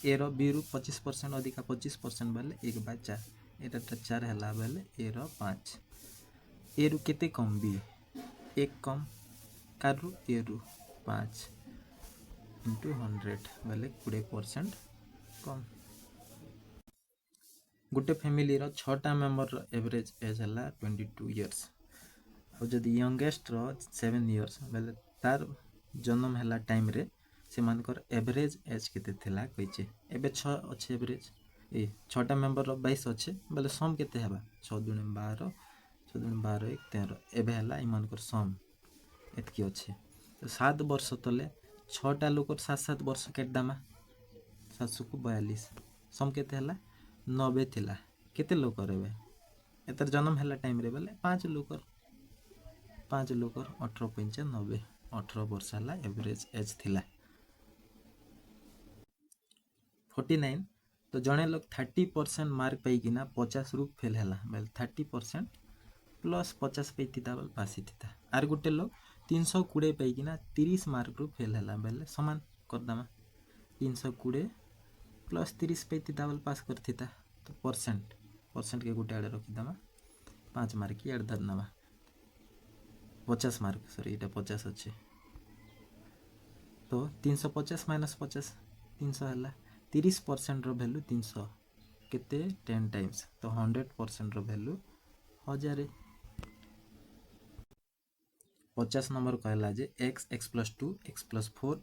A रो बी रु 25% अधिका 25% बेले 1/4 एटा 4 हला बेले ए रो 5 ए रु केते कम बी 1 कम कारु ए रु 5 into 100 बेले 20% कम गोटे फैमिली रो 6टा मेंबर रो एवरेज एज हला 22 इयर्स और जदि यंगेस्ट रो 7 इयर्स बेले तार जन्म हला टाइम रे से मानकर एवरेज एज केते थिला कहिचे एबे 6 अच्छे एवरेज ए 6टा मेंबर रो 22 अच्छे बेले सम केते हेबा 6 × 12 14 12 1 13 एबे हला इमानकर सम एतकी अच्छे तो 7 वर्ष तले 6टा लोकर 7 वर्ष केटदामा 700 को 42 सम केते हला 90 थिला केते लोकर एबे एतर जन्म हला टाइम रे बेले 5 लोकर 18 95 90 18 वर्ष हला एवरेज एज थिला 49 तो जने लोग 30% मार्क पाइकिना 50 रु फेल हला बेल 30% प्लस 50 पैथिता बेल पासी थिता आर गुटे लोग 320 पाइकिना 30 मार्क रु फेल हला बेले समान करदामा 320 प्लस 30 पैथिता बेल पास करथिता तो परसेंट के गुटे आड़े रखिदामा 5 मार्क की आड़ धरनामा 50 मार्क सॉरी इटा 50 अच्छे तो 350 माइनस 50 300 हला 30% रो वैल्यू 300 केते 10 टाइम्स तो 100% रो वैल्यू 1000 50 नंबर कहला जे x +2 x +4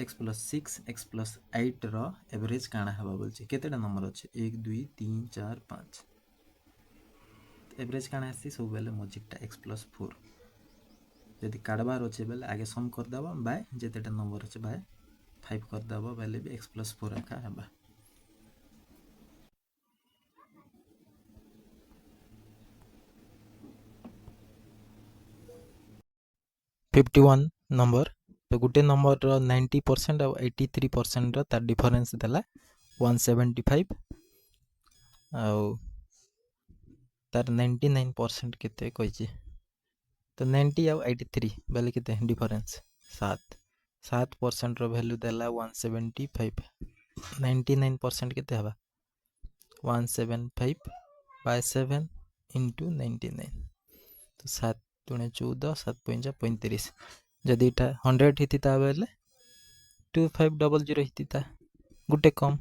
x +6 x +8 रो एवरेज काना हबा बोलछि केतेटा नंबर अछि 1 2 3 4 5 एवरेज काना आसी सब बेले मजिकटा x +4 यदि काटबार अच्छे बेले आगे सम कर दबा बाय जेतेटा नंबर अच्छे बाय 5 कर दबा बेले भी x +4 एका हबा 51 नंबर तो गुटे नंबर रो 90% और 83% रो तार डिफरेंस देला 175 और तार 99% केते कहछि तो 90 और 83 बेले केते डिफरेंस 7% रो वैल्यू देला 175 99% केते हबा 175 बाय 7 into 99 तो 7 दुणे 14 7 5 35 जदि इटा 100 हितिता बेले 2500 हितिता गुटे कम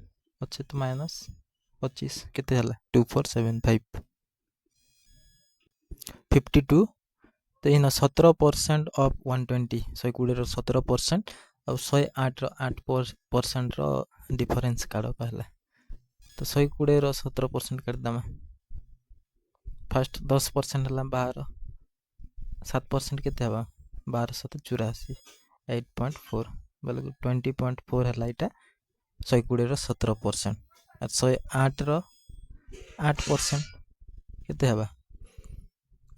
अच्छे तो माइनस 25 केते हला 2475 52 तो इन 17% ऑफ 120 120 रो 17% और 108 रो 8% रो डिफरेंस काढो कहला तो 120 रो 17% कर दमा फर्स्ट 10% हला 12 7% केते हबा 1284 8.4 बोले 20.4 हला इटा 120 रो 17% और 108 रो 8% केते हबा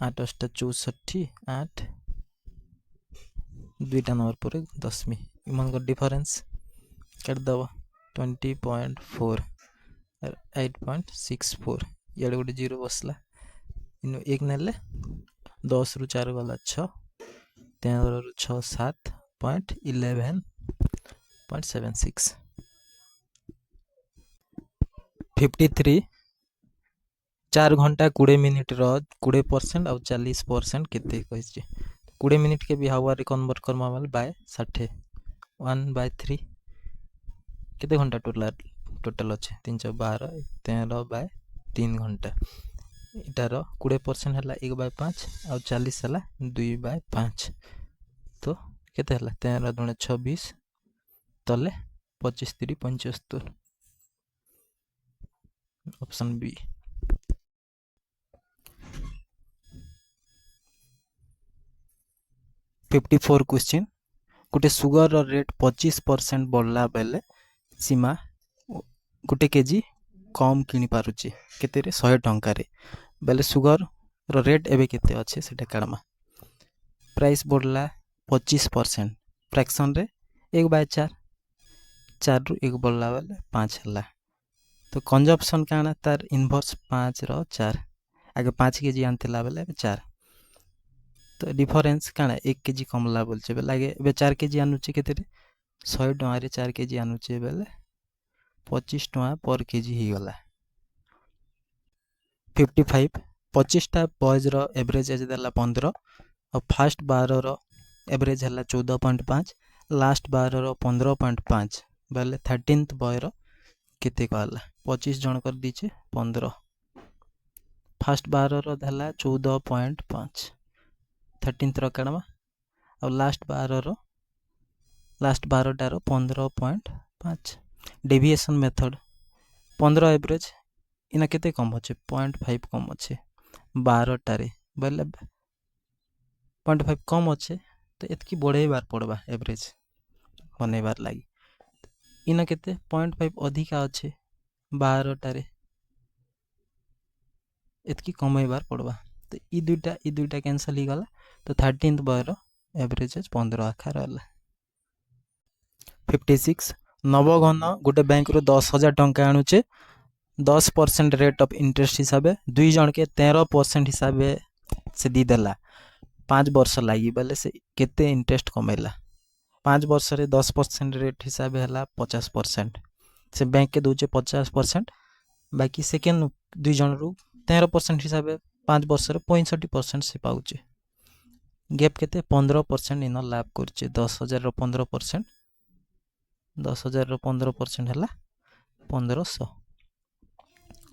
8 8 64 8 दुईटा नंबर पर 10 इमन को डिफरेंस कर दबा 20.4 और 8.64 याडे गोटे 0 बसला इनु एक नेले 10 रु 4 गला 6 13 रु 6 7.11.76 53 4 घंटा 20 मिनिट रो 20% और 40% केते कहछि 20 मिनिट के भी हावर कन्वर्ट करमा वाले बाय 60 1/3 केते घंटा टोटल अच्छे 312 13 बाय 3 घंटा इटार 20% हला 1/5 और 40 हला 2/5 तो केते हला 13 दुणे 26 तले 25 3 75 ऑप्शन बी 54 क्वेश्चन गोटे सुगर रेट 25% बढ़ला बेले सीमा गोटे केजी कम किनी पारुची केते रे 100 टंका रे बेले सुगर रो रेट एबे केते अच्छे सेटा काडमा प्राइस बढ़ला 25% फ्रैक्शन रे 1/4 4 रु 1 बढ़ला बेले 5 हला तो कंजप्शन काना तार इनवर्स 5 रो 4 आगे 5 केजी आनथिला बेले 4 तो डिफरेंस काना 1 केजी कमला बोलचे बेले आगे बे 4 केजी आनुचे केते रे 100 टंका रे 4 केजी आनुचे बेले 25 टंका पर केजी ही गला 55 25 टा बॉयज रो एवरेज एज देला 15 और फर्स्ट 12 रो एवरेज हला 14.5 लास्ट 12 रो 15.5 बेले 13th बॉय रो केते कहला 25 जन कर दीचे 15 फर्स्ट 12 रो हला 14.5 13th रो काडमा और लास्ट 12 टा रो 15.5 डेविएशन मेथड 15 एवरेज इना केते कम अच्छे 0.5 कम अच्छे 12 टारे बोले 0.5 कम अच्छे तो एतकी बढ़ेबार पड़वा एवरेज बनैबार लगी इन केते 0.5 अधिका अच्छे 12टारे एतकी कमैबार पड़वा तो ई दुईटा कैंसल ही गला तो 13th बॉयर एवरेज 15 आखा रहला 56 नवघन गोटे बैंक रु 10,000 टंका आणुचे 10% रेट ऑफ इंटरेस्ट हिसाब दुई जन के 13% हिसाब से दी देला 5 वर्ष लगी बोले से केते इंटरेस्ट कमेला 5 वर्ष रे 10% रेट हिसाब है 50% से बैंक के दूचे 50% बाकी सेकेंड दुई जन रु 13% हिसाब 5 वर्ष रे 65% से पाउचे गैप केते 15% इन लाभ करचे 10,000 रो 15% 10,000 रो 15% है 1500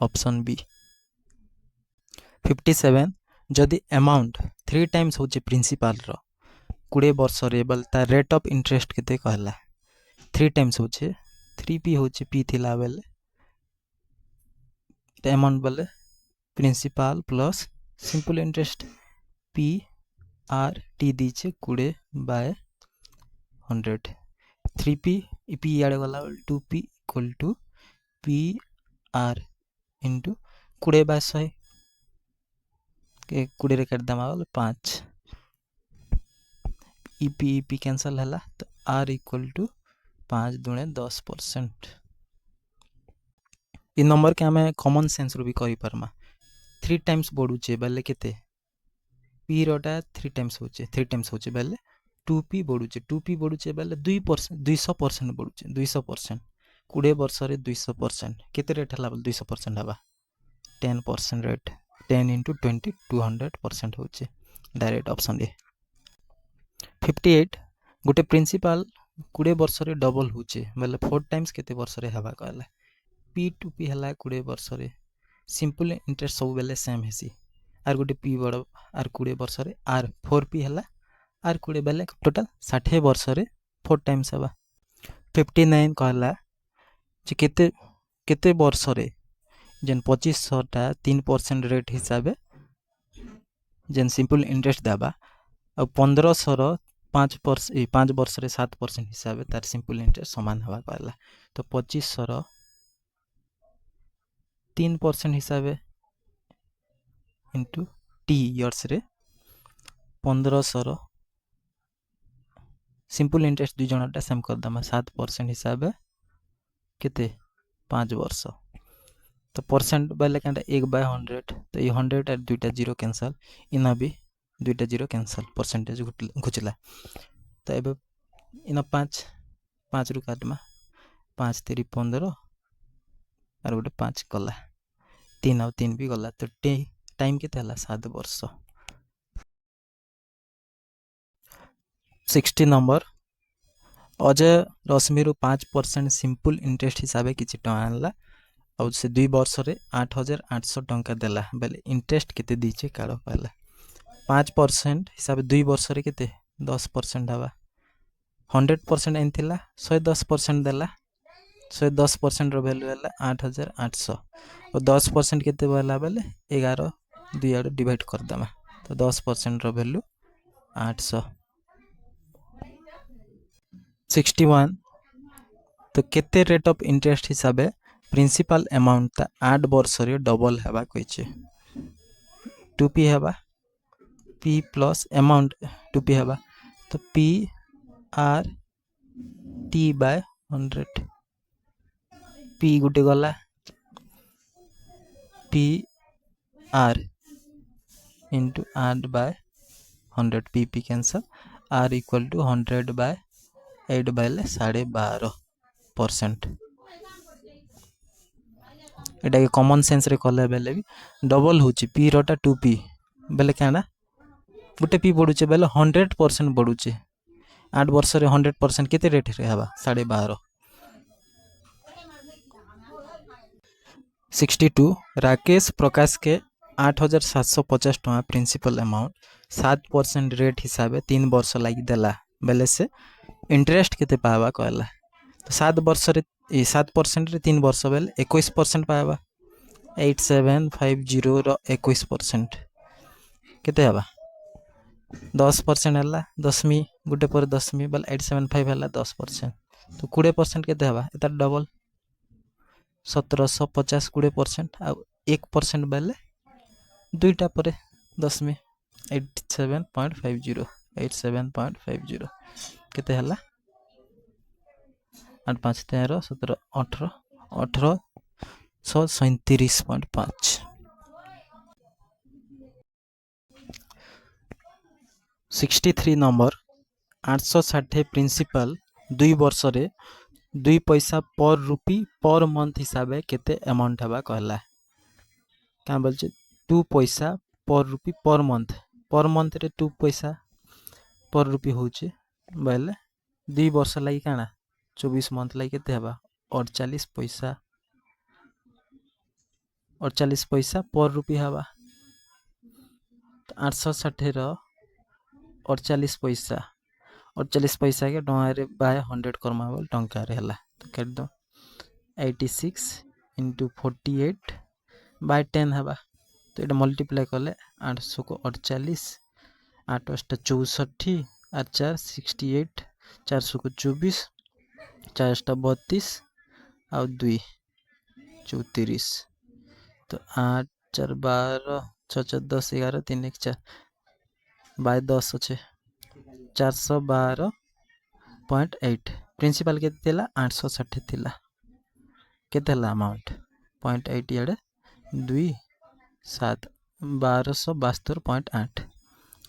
ऑप्शन बी 57 जदि अमाउंट 3 टाइम्स होचे प्रिंसिपल रो 20 वर्ष रे बल ता रेट ऑफ इंटरेस्ट केते कहला 3 टाइम्स होचे 3p होचे p थिला बेले त अमाउंट बेले principal plus simple interest p r t दीचे 20/100 3p p आड़े गला 2p equal to p r into 20/100 के 20 रे काट दमा 5 ईपी कैंसल है तो r इक्वल टू 5 दुणे 10% इ नंबर के हमें कॉमन सेंस रू भी कहि परमा 3 टाइम्स बढ़ुचे बेले केते p रोटा 3 टाइम्स होचे बेले 2p बढ़ुचे बेले 200% बढ़ुचे 200% 20 वर्ष रे 200% केते रेट हला 200% हवा 10% रेट 10 into 20 200% होचे डायरेक्ट ऑप्शन ए 58 गोटे प्रिंसिपल 20 वर्ष रे डबल होचे बेले 4 टाइम्स केते वर्ष रे हवा कहला p to p हला 20 वर्ष रे सिंपल इंटरेस्ट सब बेले सेम हेसी आर गोटे p बड़ आर 20 वर्ष रे आर 4p हला आर 20 बेले टोटल 60 वर्ष रे 4 टाइम्स हवा 59 कहला जे केते वर्ष रे जेन 2500 टा 3% रेट हिसाब जेन सिंपल इंटरेस्ट देबा और 1500 रो 5 वर्ष रे 7% हिसाब तार सिंपल इंटरेस्ट समान हवा कहला तो 2500 रो 3% हिसाब इंटू टी इयर्स रे 1500 रो सिंपल इंटरेस्ट दुई जनटा सेम कर दमा 7% हिसाब केते 5 वर्ष तो परसेंट बेले क्या 1/100 तो ये 100 और दुईटा जीरो कैंसल इना भी दुईटा जीरो कैंसल परसेंटेज घुचला तो ये इना 5 रु काटमा 5 3 15 और गोटे 5 गला 3 आउ 3 भी गला तो टाइम के 7 वर्ष 60 नंबर अजय रश्मि रु 5% सिंपल इंटरेस्ट हिसाब किसी टଙ୍କା आनला और से 2 वर्ष रे 8,800 टंका देला बेले इंटरेस्ट केते दीचे कालो कहला 5% हिसाब 2 वर्ष रे केते 10% हवा 100% एन थिला 110% देला 110% रो वैल्यू है 8,800 और 10% केते वाला बेले 11 2 आड़ डिवाइड कर दमा तो 10% रो वैल्यू 800 61 तो केते रेट ऑफ इंटरेस्ट हिसाब प्रिंसिपल अमाउंट ता 8 वर्ष रे डबल हवा कहिचे 2p हवा p प्लस अमाउंट 2p हवा तो p r t/100 p गुटे गला p r into 8/100 p cancel r equal to 100/8 बाइले 12.5% एटा के कॉमन सेंस रे कले बेले भी डबल होची p रोटा 2p बेले क्या गोटे p बढ़ुचे बेले 100% बढ़ुचे 8 वर्ष रे 100% केते रेट रे हवा 12.5 62 राकेश प्रकाश के 8,750 टଙ୍କା प्रिंसिपल अमाउंट 7% रेट हिसाब 3 वर्ष लगी देला बेले से इंटरेस्ट केते पावा कहला तो 7 वर्ष रे 7% रे 3 वर्ष बेले 21% पावा 8750 रो 21% केते हवा 10% है दशमी गुटे पर दशमी बोले 875 है 10%। तो 20% केते हवा एतार डबल 1750 20% आ 1% बेले दुईटा पर दशमी 87.50 87.50 केते हला 8 5 13 17 18 1837.5। 63 नंबर 860 प्रिंसिपल 2 वर्ष रे 2 पैसा पर रुपी पर मंथ हिसाब केते अमाउंट हवा कहला क्या बोलचे 2 पैसा पर रुपी पर मंथ रे 2 पैसा पर रुपी होचे बोले 2 वर्ष लगी काना 24 मंथ लगी केते हवा 48 पैसा पर रुपी हवा 860 रो 48 पैसा के टंका रे बाय 100 करमा बोल टंका रे हला तो कर दो 86 into 48 बाय 10 हवा तो ये मल्टीप्लाई कले 800 को 48 8 अष्टा 64 और 4 68 400 को 24 4 अष्टा 32 और 2 34 तो 8 4 12 6 4 10 11 3 1 4 बाय 10 अच्छे 412.8 प्रिंसिपल के थिला 860 थिला केते हला अमाउंट 0.8 याडे 2 7 1272.8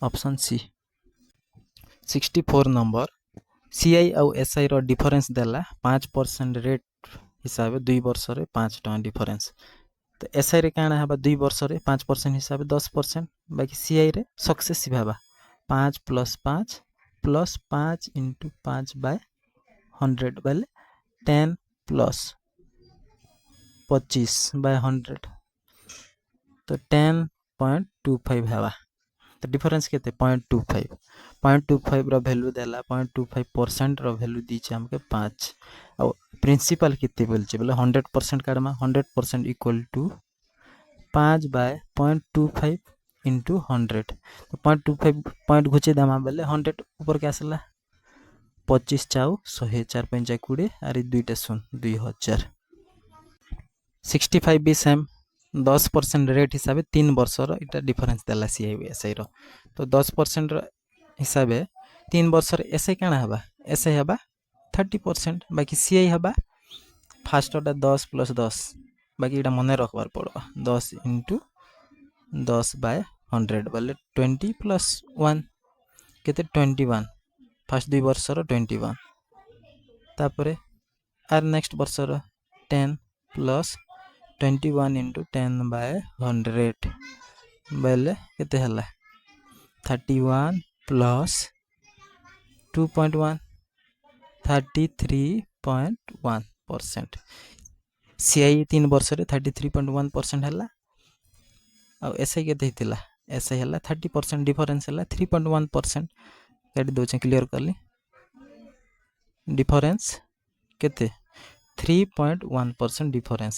ऑप्शन सी। 64 नंबर सीआई और एसआई रो डिफरेंस देला 5% रेट हिसाब 2 वर्ष रे 5 टका डिफरेंस तो एसआई रे काना हबा 2 वर्ष रे 5% हिसाब 10% बाकी सीआई रे सक्सेसिव हबा 5 प्लस 5 इंटू 5 बाय 100 बेले 10 प्लस 25 बाय 100 तो 10.25 हवा तो डिफरेंस केते 0.25 रो वैल्यू देला 0.25% रो वैल्यू दीचे हमके 5 और प्रिंसिपल केते बोलचे बोले 100% काडमा 100% इक्वल टू 5 बाय 0.25 इंटू 100 तो 0.25 पॉइंट घुचे दामा बोले 100 ऊपर के आसला 25 चाउ 100 4 5 20 और 2टा सुन 2000। 65 भी सेम 10% रेट हिसाब 3 वर्ष रो इटा डिफरेंस देला सीआई एसआई रो तो 10% रो हिसाब 3 वर्ष रो एसआई काना हबा एसआई हबा 30% बाकी सीआई हबा फास्ट ओटा 10 प्लस 10 बाकी इटा मने रखबार पड़बा 10 इंटू 10 बाय 100 बोले 20 प्लस 1 केते 21 फास्ट 2 वर्ष रो 21 तापरे आर नेक्स्ट वर्ष रो 10 प्लस 21 इंटू 10 बाय 100 बोले केते हला 31 प्लस 2.1 33.1% सीआई 3 वर्ष रे 33.1% हला और एसआई केते हितिला एसआई हला 30% डिफरेंस हला 3.1% काटी दोचे क्लियर करली डिफरेंस केते 3.1% डिफरेंस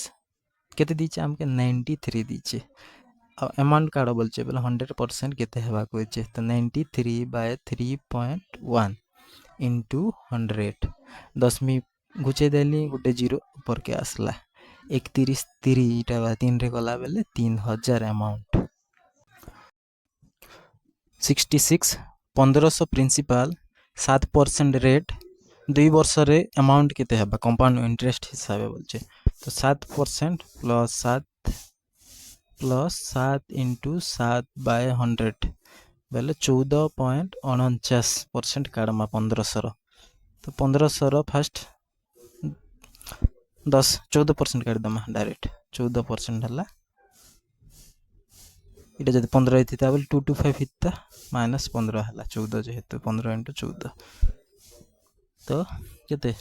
केते दीचे हमके 93 दीचे और अमाउंट काढ बोलचे बोले 100% केते हेबा कोचे तो 93 बाय 3.1 इंटू 100 दशमी घुचे देली गुटे जीरो ऊपर के आसला 31 3 इटा 3 रे गला बेले 3000 अमाउंट। 66 1500 प्रिंसिपल 7% रेट 2 वर्ष रे अमाउंट केते हेबा कंपाउंड इंटरेस्ट हिसाब बोलचे तो 7% प्लस 7 इंटू 7 बाय 100 बेले 14.49% काढ़मा 1500 तो 1500 रो फर्स्ट 14% काढ़ दमा डायरेक्ट 14% हला इटा जदि 15 हिता बोले 225 हिता माइनस 15 हला 14 जेहेतु 15 इंटू 14 तो केते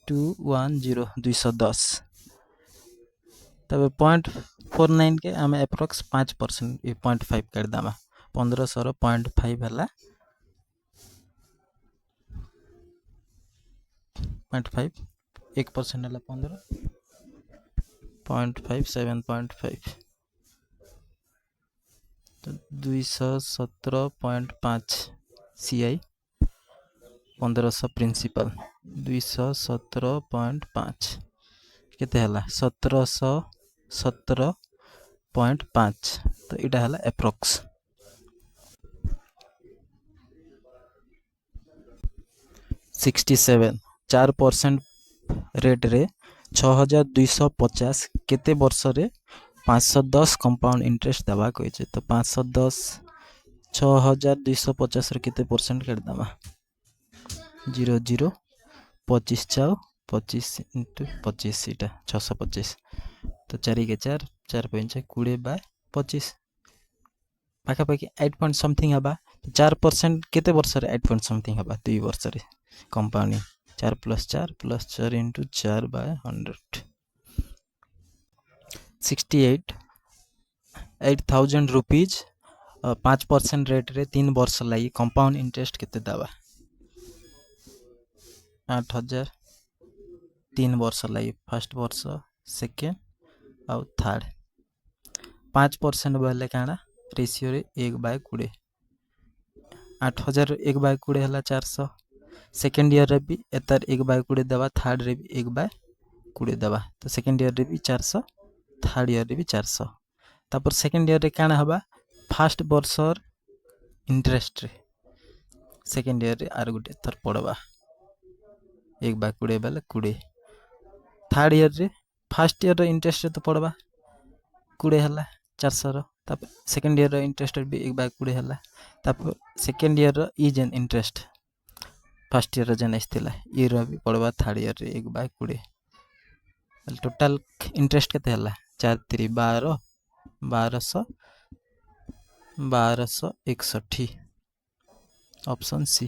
210 210 तब 0.49 के आम एप्रोक्स 5% 0.5 कर दामा 1500 रो 0.5 हला 0.5 1% हला 15 0.5 7.5 तो 217.5 CI 1500 प्रिंसिपल 217.5 केते हला 1717.5 तो इटा हला एप्रोक्स 67 4% रेट रे 6250 केते वर्ष रे 510 कंपाउंड इंटरेस्ट दबा कहिছে तो 510 6250 रे केते परसेंट काट दमा 00 25 चाउ 25 इंटू 25 इटा 625 तो 4 के 4 4 5 20 बाय 25 पाखा पाखी 8 पॉइंट समथिंग हबा 4% केते वर्ष रे 8 पॉइंट समथिंग हबा 2 वर्ष रे compounding 4 + 4 into 4 by 100 68 8000 rupees 5% rate रे 3 वर्ष लगी कंपाउंड इंटरेस्ट केते दबा 8000 3 वर्ष लगी फर्स्ट वर्ष सेकेंड आउ थर्ड 5% बोले काना रेशियो रे 1/20 8000 1/20 हला 400 सेकेंड ईयर रे भी एतार 1/20 दबा थर्ड रे भी 1/20 दबा तो सेकेंड ईयर रे भी 400 थर्ड ईयर रे भी 400 तापर सेकेंड ईयर रे काना हबा फर्स्ट वर्षर इंटरेस्ट रे सेकेंड ईयर रे आर गुटे थर पड़वा 1/20 बेले 20 थर्ड ईयर रे फर्स्ट ईयर रे इंटरेस्ट रे तो पड़वा 20 हला 400 रो तापर सेकेंड ईयर रो इंटरेस्ट भी 1/20 हला तापर सेकेंड ईयर रो ई जेन इंटरेस्ट फर्स्ट ईयर रो जेन आस्तिला ई रो भी पड़वा थर्ड ईयर रे 1/20 टोटल इंटरेस्ट केते हला 4 3 12 1261 ऑप्शन सी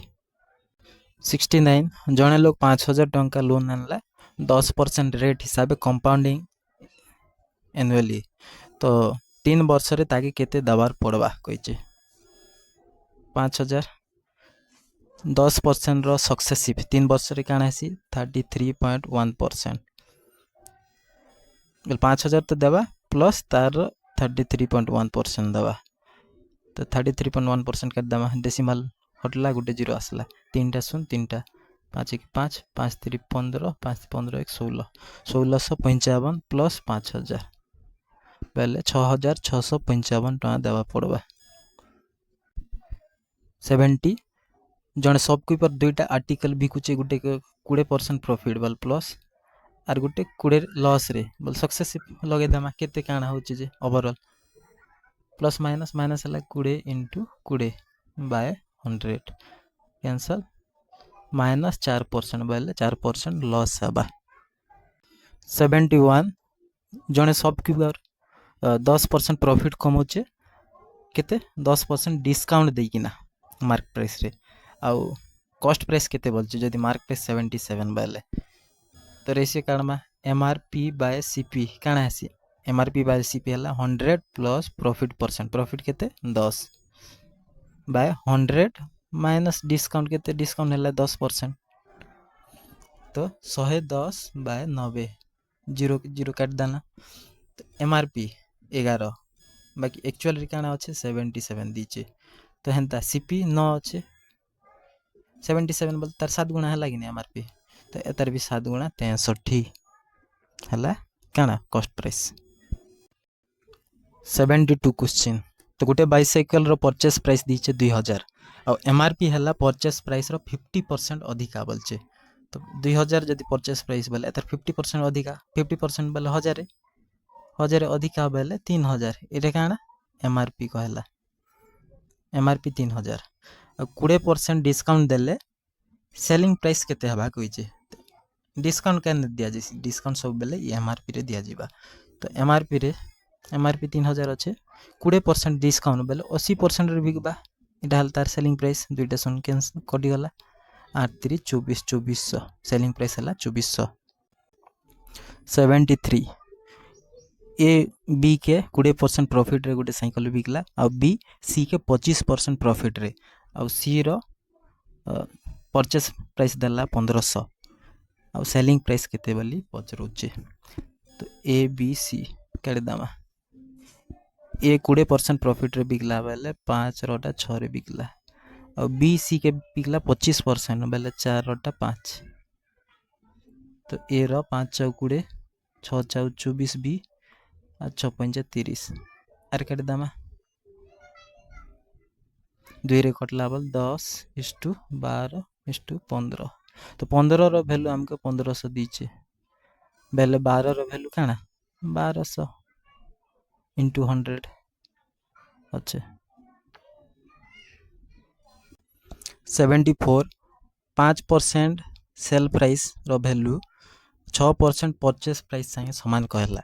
69 जने लोग 5000 टंका लोन आनला 10% रेट हिसाब कंपाउंडिंग एनुअली तो 3 वर्ष रे ताकि केते दबार पड़वा कहिचे 5000 10% रो सक्सेसिव 3 वर्ष रे काना हसी 33.1% बेल 5000 तो देबा प्लस तार 33.1% देबा तो 33.1% कर दमा डेसिमल हटला गुटे जीरो आसला 3टा शून्य 3टा 5 1 5 5 3 15 5 15 1 16 1655 प्लस 5000 बेले 6655 टका देवा पड़वा 70 जने शॉपकीपर दुईटा आर्टिकल बिकुचे गुटे 20% प्रॉफिट बल प्लस आर गुटे 20 लॉस रे बल सक्सेसिव लगे दमा केते काना होची जे ओवरऑल प्लस माइनस माइनस हला 20 इंटू 20 बाय 100 कैंसल माइनस 4% बेले 4% लॉस हबा 71 जने शॉपकीपर 10% प्रॉफिट कमाउचे केते 10% डिस्काउंट देकिना मार्क प्राइस रे आउ कॉस्ट प्राइस केते बोलचे जदि मार्क प्राइस 77 बेले तो रेशियो काढमा एमआरपी बाय सीपी काना हसी एमआरपी बाय सीपी हला 100 प्लस प्रॉफिट केते 10 बाय 100 माइनस डिस्काउंट केते डिस्काउंट हला 10% तो 110 बाय 90 जीरो जीरो काट दाना तो एमआरपी 11 बाकी एक्चुअल रे काना अच्छे 77 दीचे तो हेंता सीपी 9 अच्छे 77 बोल तार 7 गुणा हला कि एमआरपी तो एतार भी 7 गुणा 63 हला काना कॉस्ट प्राइस 72 क्वेश्चन तो गोटे बाइसाइकल रो परचेस प्राइस दीचे 2000 और एमआरपी हला परचेस प्राइस रो 50% अधिका बोलचे तो 2000 जदि परचेस प्राइस बेले एतार 50% अधिका 50% बेले 1000 अधिका बेले 3000 एटा काना एमआरपी कहला एमआरपी 3000 और 20% डिस्काउंट देले सेलिंग प्राइस केते हबा कहिचे डिस्काउंट केन दिया जे डिस्काउंट सब बेले एमआरपी रे दिया जीबा तो एमआरपी 3000 अच्छे 20% डिस्काउंट बेले 80% रे बिकबा इटा हल तार सेलिंग प्राइस दुईटा सुन कैंसिल कटी गला 8 3 24 2400 सेलिंग प्राइस हला 2400 73 ए बी के 20% प्रॉफिट रे गोटे साइकिल बिकला आ बी सी के 25% प्रॉफिट रे आ सी रो परचेस प्राइस दला 1500 आ सेलिंग प्राइस केते बोली पचरुचे तो ए बी सी काढ दमा ए 20% प्रॉफिट रे बिकला बेले 5 रोटा 6 रे बिकला और बी सी के बिकला 25% बेले 4 रोटा 5 तो ए रो 5 चौ 20 6 चौ 24 बी और 6 पंजा 30 आर काट दामा 2 रे कटला बेल 10:12:15 तो 15 रो वैल्यू हमको 1500 दीचे बेले 12 रो वैल्यू काना 1200 इंटू 100 अच्छे 74 5% सेल प्राइस रो वैल्यू 6% परचेस प्राइस संगे समान कहला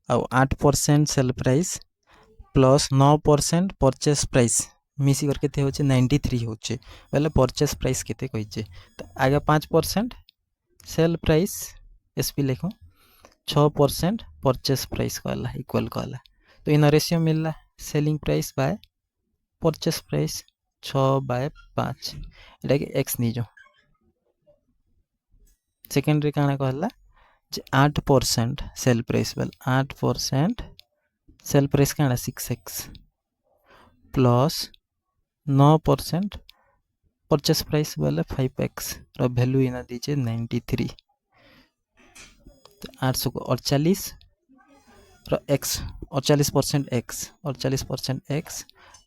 आउ 8% sale price plus 9% purchase price मिसी कर केते होचे 93 होचे बेले परचेस प्राइस केते कहिचे तो आगे 5% सेल प्राइस एसपी लिखो 6% परचेस प्राइस कहला इक्वल कहला तो इन रेशियो मिलला selling price by purchase price 6/5 एटा के x निजो सेकेंडरी काना कहला जे 8% सेल प्राइस बेल 8% सेल प्राइस काना 6x प्लस 9% परचेस प्राइस बेले 5x रो वैल्यू इना दीचे 93 तो 848 रो x 48% x 48% x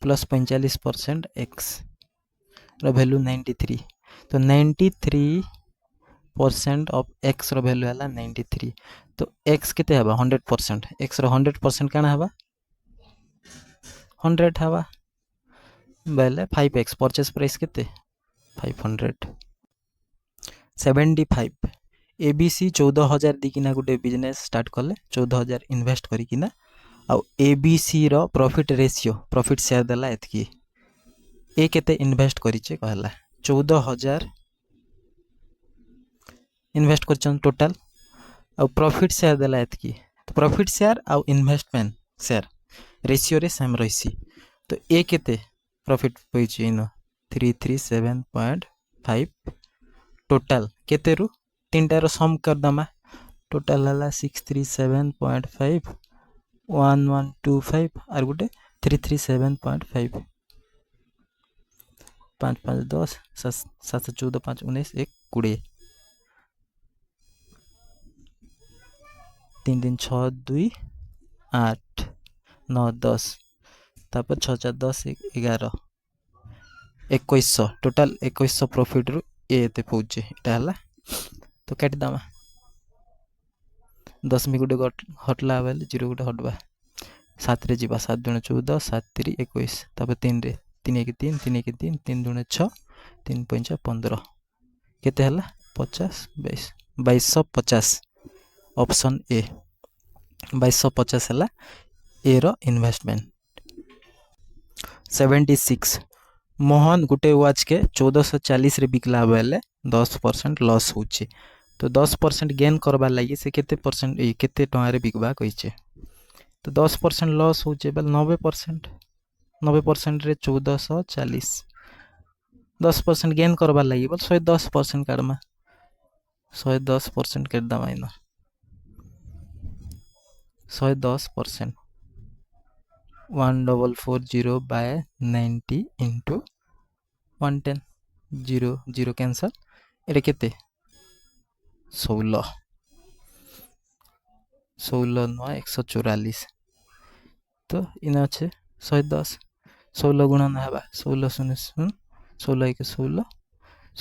plus 45% x रो वैल्यू 93 तो 93% ऑफ x रो वैल्यू हला 93 तो x केते हबा 100% x रो 100% काना हबा 100 हबा बेले 5x परचेस प्राइस केते 500 75 एबीसी 14000 दिकिना गुटे बिजनेस स्टार्ट कले 14000 इन्वेस्ट करिकिना आ एबीसी रो प्रॉफिट रेशियो प्रॉफिट शेयर देला एतकी ए केते इन्वेस्ट करिचे कहला 14000 इन्वेस्ट करछन टोटल आ प्रॉफिट शेयर देला एतकी तो प्रॉफिट शेयर आ इन्वेस्टमेंट शेयर रेशियो रे सेम रहिसी तो ए केते प्रॉफिट पइचे इनो 337.5 टोटल केते रु तीनटा रो सम कर दमा टोटल हला 637.5 1125 और गुटे 337.5 5 5 10 7 14 5 19 1 20 3 दिन 6 2 8 9 10 तापर 6 4 10 11 2100 टोटल 2100 प्रॉफिट रु एते पहुचे एटा हला तो काटी दामा 10 मी गुटे हटला बेले 0 गुटे हटबा 7 रे जीवा 7 दुणे 14 7 3 21 तापर 3 रे 3 1 3 3 1 3 3 दुणे 6 3 5 15 केते हला 50 22 2250 ऑप्शन ए 2250 हला ए रो इन्वेस्टमेंट 76 मोहन गुटे वाच के 1440 रे बिकला बेले 10% लॉस होची तो 10% गेन करबा लागि से केते परसेंट केते टका रे बिकबा कहिचे तो 10% लॉस होचे बेल 90% रे 1440 10% गेन करबा लागि बोल 110% काडमा 110% कर दमा इनो 110% 1440 by 90 into 110 0 0 कैंसल एटा केते 16 16 9 144 तो इन अच्छे 110 16 गुणन हबा 16 0 0 16 1 16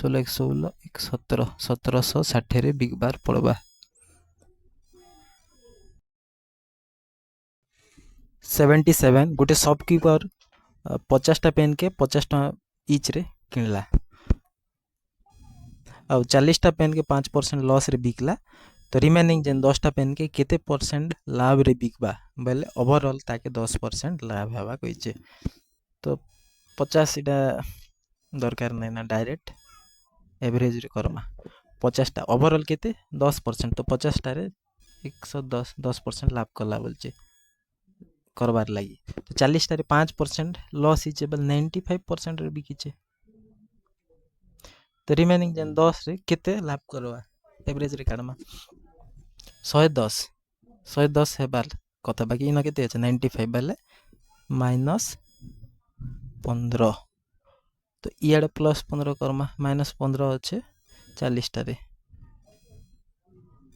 16 1 16 1 17 1760 रे बिगबार पड़बा 77 गोटे शॉपकीपर 50टा पेन के 50 टका इच रे किनला आ 40टा पेन के 5% लॉस रे बिकला तो रिमेनिंग जेन 10टा पेन के केते परसेंट लाभ रे बिकबा बेले ओवरऑल ताके 10% लाभ हवा कहिचे तो 50 इटा दरकार नै ना डायरेक्ट एवरेज रे करमा 50टा ओवरऑल केते 10% तो 50टा रे 110 10% लाभ कला बोलचे करबार लागि तो 40टा रे 5% लॉस हिचे बेल 95% रे बिकिचे तो रिमेनिंग जेन 10 रे केते लाभ करवा एवरेज रे काडमा 110 हेबार कथा बाकी इना केते আছে 95 बेले -15 तो इआड़े +15 करमा -15 अच्छे 40 टारे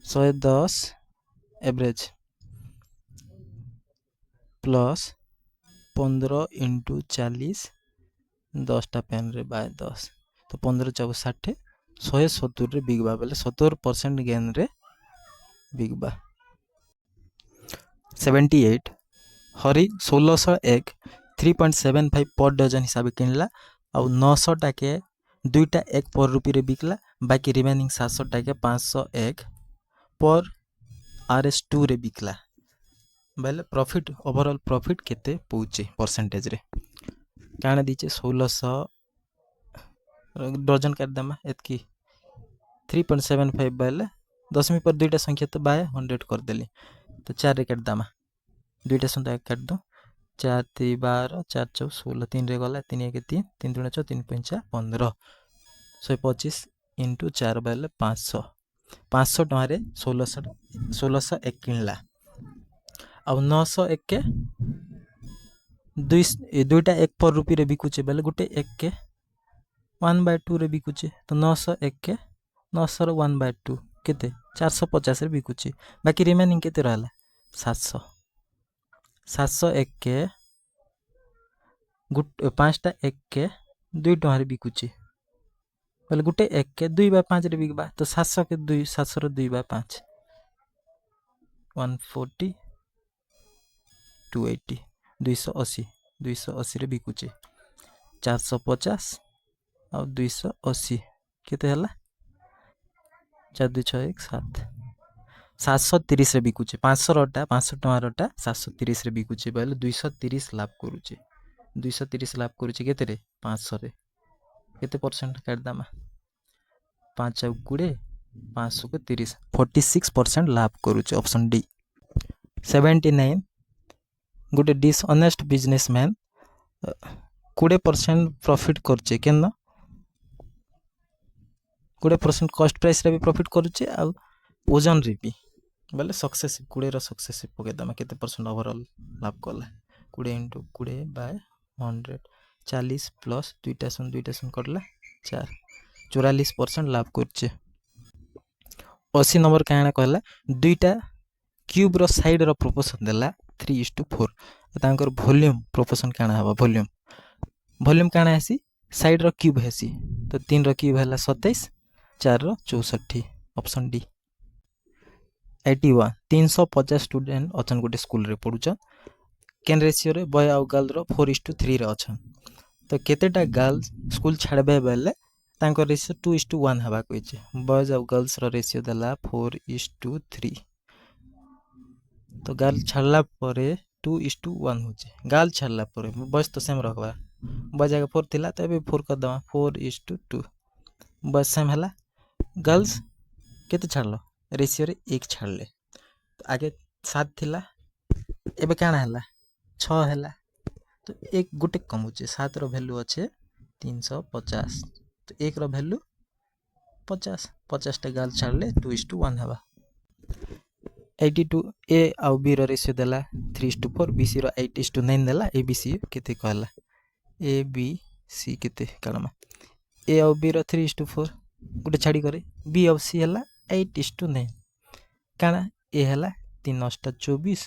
110 एवरेज प्लस 15 इंटू 40 10टा पेन रे बाय 10 तो 15 × 60 170 रे बिकबा बेले 70% गेन रे बिकबा 78 हरी 1600 एग 3.75 पर डजन हिसाब किनला आउ 900 टाके दुईटा एग पर रुपी रे बिकला बाकी रिमेनिंग 700 टाके 500 एग पर RS2 रे बिकला बेले प्रॉफिट ओवरऑल प्रॉफिट केते पहुचे परसेंटेज रे काना दीचे 1600 डजन कर दमा एतकी 3.75 बेले 10 पर दुईटा संख्या तो बाय 100 कर देली तो 4 रे काट दमा दुईटा संख्या काट दो 4 3 12 4 4 16 3 रे गला 3 1 3 3 3 6 3 5 15 125 इंटू 4 बेले 500 500 टमारे 1600 एक किनला अब 900 एक के दुईटा एक पर रुपी रे बिकुचे बेले गुटे एक के 1/2 रे बिकुचे तो 900 एक के 900 रो 1/2 केते 450 रे बिकुचे बाकी रिमेनिंग केते रहला 700 700 एक के पांचटा एक के 2 टଙ୍କା रे बिकुचे बेले गुटे एक के 2/5 रे बिकबा तो 700 के 2 700 रो 2/5 140 280 280 280 रे बिकुचे 450 और 280 केते हला 4 2 6 1 7 730 रे बिकुचे 500 रोटा 500 टଙ୍କା रोटा 730 रे बिकुचे बेले 230 लाभ करूचे 230 लाभ करूचे केते रे 500 रे केते परसेंट काट दामा 5 और 20 500 को 30 46% लाभ करूचे ऑप्शन डी 79 गुटे डिसऑनेस्ट बिजनेसमैन 20% प्रॉफिट करचे केन 20% कॉस्ट प्राइस रे भी प्रॉफिट करूचे आ ओजन रे भी बोले सक्सेसिव 20 रो सक्सेसिव पके दमा केते परसेंट ओवरऑल लाभ करला 20 × 20 बाय 100 40 प्लस दुईटा सुन करला 4 44% लाभ करचे 80 नंबर कहना कहला दुईटा क्यूब रो साइड रो प्रोपोर्शन देला 3:4 तांकर वॉल्यूम प्रोपोर्शन काना हबा वॉल्यूम काना हेसी साइड रो क्यूब हेसी तो 3 रो क्यूब हला 27 4 रो 64 ऑप्शन डी 81 350 स्टूडेंट अछन गोटे स्कूल रे पढुछन केन रेशियो रे बॉय आउ गर्ल रो 4:3 रे अछन तो केतेटा गर्ल्स स्कूल छाड़बे बेले तांकर रेशियो 2:1 हबा कहिचे बॉयज आउ गर्ल्स रो रेशियो देला 4:3 तो गर्ल छाड़ला परे 2:1 होचे गर्ल छाड़ला परे बॉयज तो सेम रखबा बॉयज आगे 4 थिला तो अबे 4 कर दमा 4:2 बॉयज सेम हला गर्ल्स केते छाड़लो रेशियो रे 1 छाड़ले तो आगे 7 थिला एबे काना हला 6 हला तो एक गुटे कम होचे 7 रो वैल्यू अच्छे 350 तो 1 रो वैल्यू 50 50 टा गर्ल छाड़ले 2:1 हबा 82 ए आउ बी रो रेशियो देला 3:4 बी सी रो 8:9 देला ए बी सी केते कहला ए बी सी केते कालमा ए आउ बी रो 3:4 गुटे छाड़ी करे बी आउ सी हला 8:9 काना ए हला 3 8 24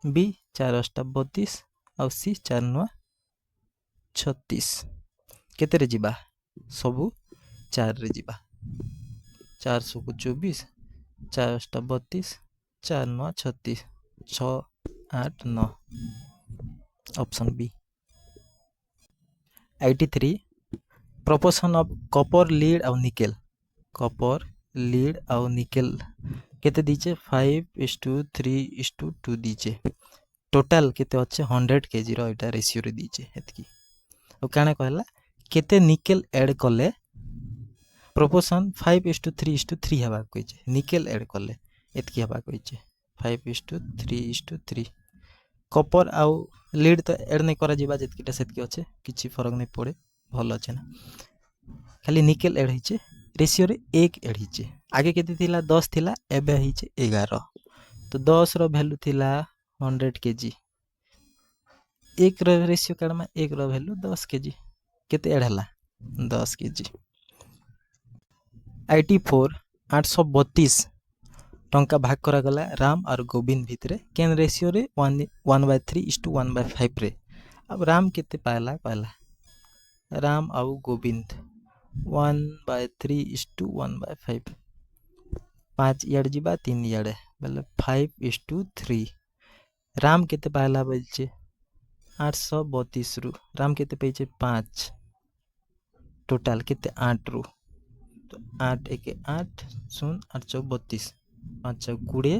बी 4 8 32 आउ सी 4 9 36 केते रे जिबा सबु 4 रे जिबा 400 को 24 4 8 32 4 9 36 6 8 9 option B 83 proportion of copper lead और निकेल कॉपर लीड और निकेल केते दीचे 5:3:2 दीचे टोटल केते अच्छे 100 kg रो एटा रेशियो रे दीचे एतकी और काना कहला केते निकेल ऐड कले प्रोपोर्शन 5:3:3 हबा कहिचे निकेल ऐड कले एतकी हबा कहिचे 5:3:3 कॉपर आउ लीड तो ऐड नहीं करा जिबा जेतकीटा सेतकी अच्छे किछि फरक नहीं पड़े भल अच्छे ना खाली निकेल ऐड हिचे रेशियो रे 1 ऐड हिचे आगे केते थिला 10 थिला एबे हिचे 11 तो 10 रो वैल्यू थिला 100 kg एक रेशियो काढ़मा एक वैल्यू 10 kg केते एड हला 10 kg 84 832 टंका भाग करा गला राम और गोविंद भितरे केन रेशियो रे 1/3:1/5 रे। अब राम केते पाला कहला राम आउ गोविंद 1/3:1/5 5 इयाड जीवा 3 इयाडे बोले 5:3 राम केते पाला बोलचे 832 रु राम केते पेचे 5 टोटल केते 8 रु तो 8 1 8 0 8 4 32 5 20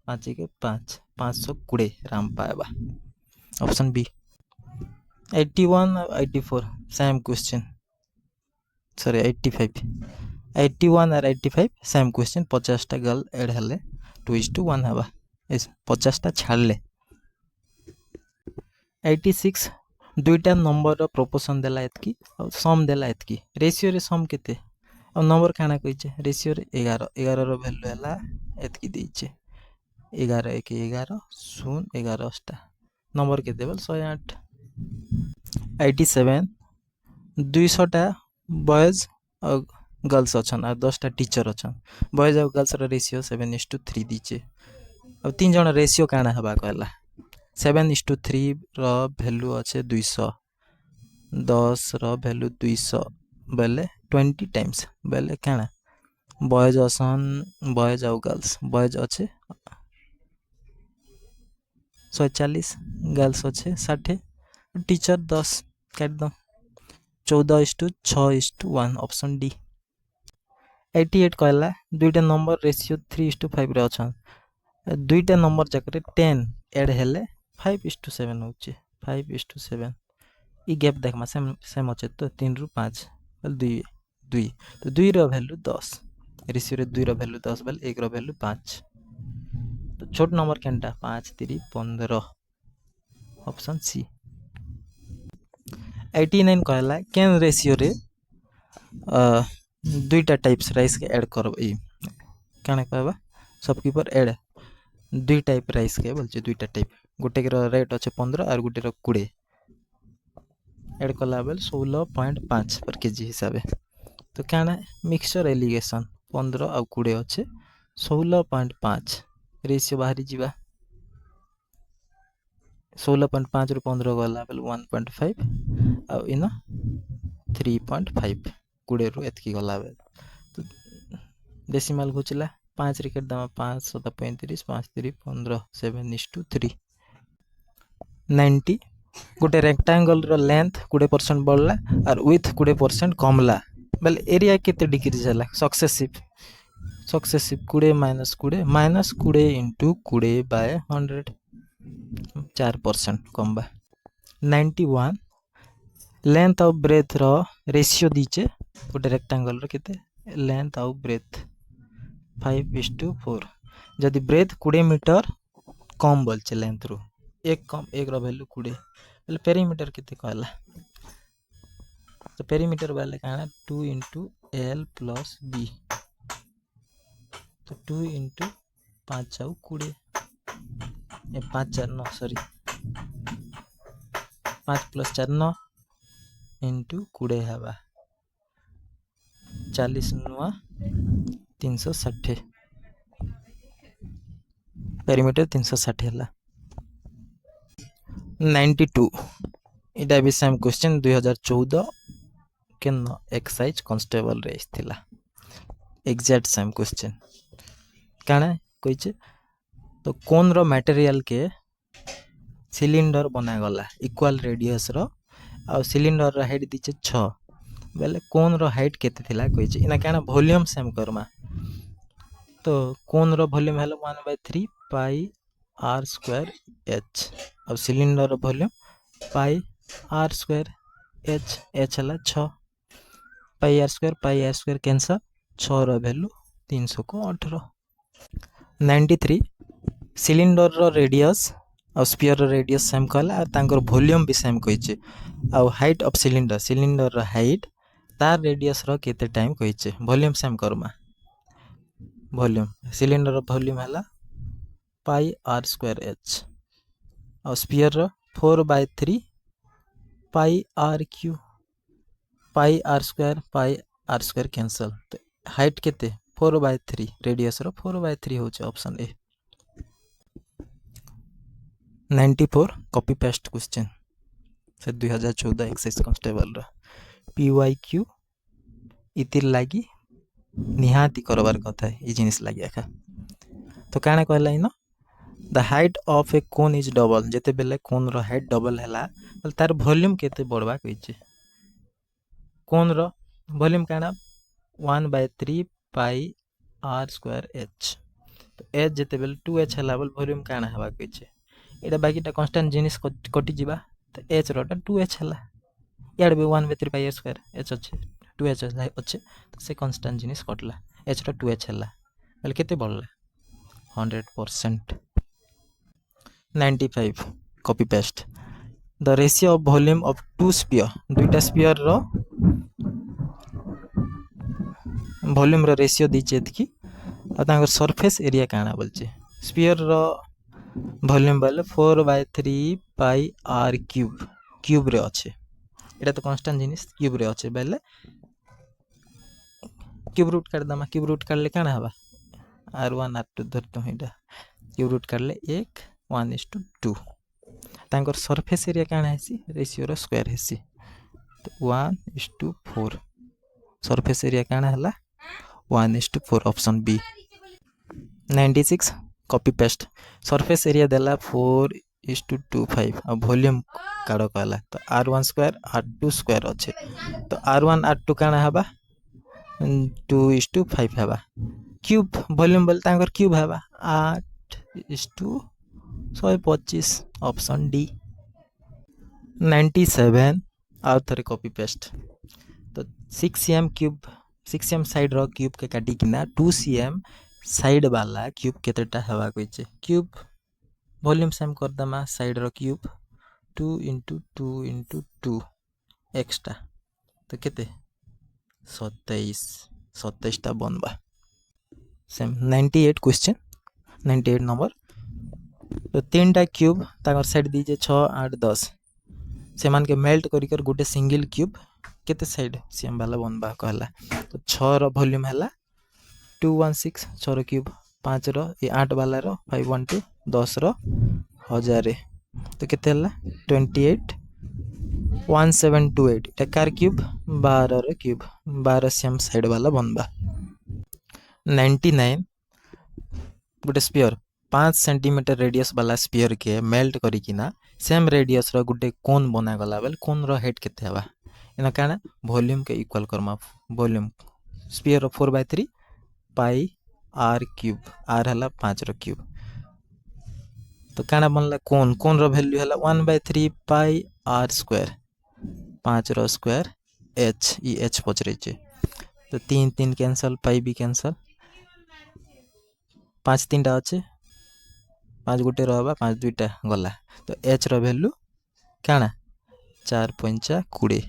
5 1 5 520 राम पाएबा ऑप्शन बी 81 और 84 सेम क्वेश्चन सॉरी 85 81 और 85 सेम क्वेश्चन 50 टा गर्ल ऐड हले 2:1 हवा इस 50 टा छाड़ले 86 दुईटा नंबर रो प्रोपोर्शन देला एतकी और सम देला एतकी रेशियो रे सम केते और नंबर काना कहिचे रेशियो रे 11 11 रो वैल्यू हला एतकी देइचे 11 1 11 0 11 टा नंबर केते बोल 108 87 200 टा बॉयज और गर्ल्स अछन और 10 टा टीचर अछन बॉयज और गर्ल्स रो रेशियो 7:3 दीचे अब तीन जण रेशियो काना हबा कहला 7:3 रो वैल्यू अच्छे 200 10 रो वैल्यू 200 बेले 20 टाइम्स बेले काना बॉयज असन बॉयज और गर्ल्स बॉयज अच्छे 140 गर्ल्स अच्छे 60 टीचर 10 काट दो 14:6:1 ऑप्शन डी 88 कहला दुईटा नंबर रेशियो 3:5 रे अछन दुईटा नंबर जाकरे 10 ऐड हेले 5:7 होचे 5:7 ई गैप देखमा सेम अच्छे तो 3 रु 5 2 2 तो 2 रो वैल्यू 10 रेशियो रे 2 रो वैल्यू 10 बेल 1 रो वैल्यू 5 तो छोट नंबर केनटा 5 3 15 ऑप्शन सी 89 कहला केन रेशियो रे दुईटा टाइप्स राइस के ऐड करब ई काना कहबा शॉपकीपर ऐड दुई टाइप राइस के बोलचे दुईटा टाइप गोटे के रेट अच्छे 15 और गोटे 20 ऐड कला बेल 16.5 पर केजी हिसाब तो क्या मिक्सचर एलिगेशन 15 और 20 अच्छे 16.5 रेशियो बाहरी जीवा 16.5 रु 15 गला बेल 1.5 और इन 3.5 20 रु एतकी गला बेल तो डेसिमल घुचला 5 रिकेट दाम 5 7 35 5 3 15 7:3 90 गोटे रेक्टांगल रो लेंथ 20% बढ़ला और विथ 20% कमला बेल एरिया केते डिक्रीज होला सक्सेसिव 20 माइनस 20 इंटू 20 बाय 100 4% कम बा 91 लेंथ और ब्रेथ रो रेशियो दीचे गोटे रेक्टांगल रो केते लेंथ और ब्रेथ 5:4 जदि ब्रेथ 20 मीटर कम बोलचे लेंथ रो एक कम एक रो वैल्यू 20 बेले पेरीमीटर केते कहला तो पेरीमीटर वाले काना 2 इंटू एल प्लस बी तो 2 इंटू 5 और 20 5 4 9 सॉरी 5 प्लस 4 9 इंटू 20 हवा 40 9 360 पेरीमीटर 360 हला 92 इटा भी सेम क्वेश्चन 2014 के एक्साइज कांस्टेबल रेस थिला एग्जैक्ट सेम क्वेश्चन काना कहिचे तो कोन रो मटेरियल के सिलिंडर बना गला इक्वल रेडियस रो और सिलिंडर रो हाइट दीचे 6 बेले कोन रो हाइट केते थिला कहिचे इना काना वॉल्यूम सेम करमा तो कोन रो वॉल्यूम हला 1/3 पाई आर स्क्वायर एच और सिलिंडर रो volume pi r square h हला 6 पाई आर स्क्वायर कैंसल 6 रो वैल्यू 318 93 सिलिंडर रो रेडियस और स्फीयर रो रेडियस सेम कहला और तांकर वॉल्यूम भी सेम कहिचे और हाइट ऑफ सिलिंडर रो हाइट तार रेडियस रो केते टाइम कहिचे वॉल्यूम सेम करमा वॉल्यूम सिलिंडर रो वॉल्यूम हला पाई आर स्क्वायर एच और स्फीयर रो 4/3 pi r cube pi r square cancel तो हाइट केते 4/3 रेडियस रो 4/3 होचे option A 94 copy paste question से 2014 एक्साइज कांस्टेबल रो PYQ इतिर लागी निहाती करबार कथा ये जिनिस लागी एका तो काना कहला in the height of A cone is double जेते बेले कोन रो हाइट डबल हैला तार वॉल्यूम केते बढ़वा कहिचे कोन रो वॉल्यूम काना 1/3 पाई आर स्क्वायर एच तो एच जेते बेले 2h हैला बोल वॉल्यूम काना हवा कहिचे एटा बाकीटा कांस्टेंट जिनिस कटि जिबा तो एच रोटा 2h हैला यार बे 1/3 पाई आर स्क्वायर एच अच्छे 2h अच्छे तो से कांस्टेंट जिनिस कटला एच रो 2h हैला बोले केते बढ़ला 100%. 95 copy paste the ratio of volume of two sphere दुईटा spear rho volume row ratio दीचे एतकी आ तांकर सरफेस एरिया काना बोलचे स्पीयर रो वॉल्यूम बोले 4/3 पाई आर क्यूब रे अच्छे एटा तो कांस्टेंट जिनिस क्यूब रे अच्छे बोले क्यूब रूट काट दमा क्यूब रूट काटले काना हवा r1 r2 धरतो एटा क्यूब रूट काटले 1 1:2 तांकर सरफेस एरिया काना हेसी रेशियो रो स्क्वायर हेसी तो 1:4 सरफेस एरिया काना हला 1:4 option B 96 copy paste surface area देला 4:25 और वॉल्यूम काढो कहला तो r1 स्क्वायर r2 स्क्वायर अच्छे तो r1 r2 काना हबा 2:5 हबा क्यूब वॉल्यूम बोल तांकर क्यूब हबा 8:125 ऑप्शन डी 97 आउ थरे कॉपी पेस्ट तो 6cm क्यूब 6cm साइड रो क्यूब के काटी किना 2cm साइड वाला क्यूब केतेटा हवा कहिचे क्यूब वॉल्यूम सेम कर दमा साइड रो क्यूब 2 × 2 × 2 एक्स्ट्रा तो केते 27 टा बनबा सेम 98 क्वेश्चन 98 नंबर तो तीनटा क्यूब ताकर साइड दीजे 6 8 10 से मान के मेल्ट करी कर गोटे सिंगल क्यूब केते साइड सेम वाला बनबा कहला तो 6 रो वॉल्यूम हैला 216 6 रो क्यूब 5 रो ये 8 वाला रो 512 10 रो 1000 तो केते हैला 28 1728 टेकार क्यूब 12 रो क्यूब 12 सेम साइड वाला बनबा 99 गोटे स्पीयर 5 सेंटीमीटर रेडियस वाला स्पीयर के मेल्ट करी किना सेम रेडियस रो गोटे कोन बना गला बेल कोन रो हेड केते हवा इना काना वॉल्यूम के इक्वल करमा volume sphere 4/3 pi r cube r हला 5 रो क्यूब तो काना बनला कोन रो वैल्यू हला 1/3 पाई आर स्क्वायर 5 रो स्क्वायर एच ई एच पचरे छे तो 3 3 कैंसल पाई भी कैंसल 5 3टा अच्छे 5 गोटे रहबा 5 2टा गला तो एच रो वैल्यू काना 4 5 20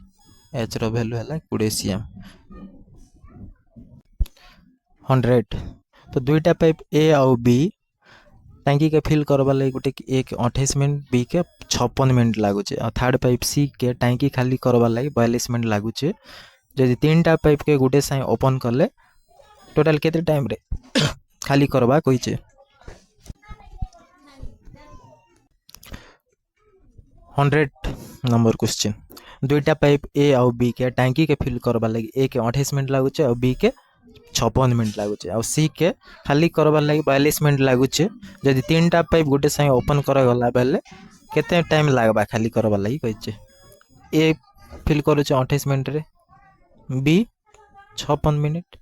एच रो वैल्यू हला 20 cm 100 तो दुईटा पाइप ए और बी टैंकी के फिल करबा लगी गोटे एक 28 मिनट बी के 56 मिनट लागुचे और थर्ड पाइप सी के टैंकी खाली करबा लगी 42 मिनट लागुचे जदि तीनटा पाइप के गोटे साइ ओपन करले टोटल केते टाइम रे खाली करबा कहिचे 100 नंबर क्वेश्चन दुईटा पाइप ए और बी के टैंकी के फिल करबा लगी ए के 28 मिनट लागुचे और बी के 56 मिनट लागुचे और सी के खाली करबा लगी 42 मिनट लागुचे जदि तीनटा पाइप गोटे साइ ओपन करा गला बेले केते टाइम लागबा खाली करबा लगी कहिचे ए फिल करूचे 28 मिनट रे बी 56 मिनट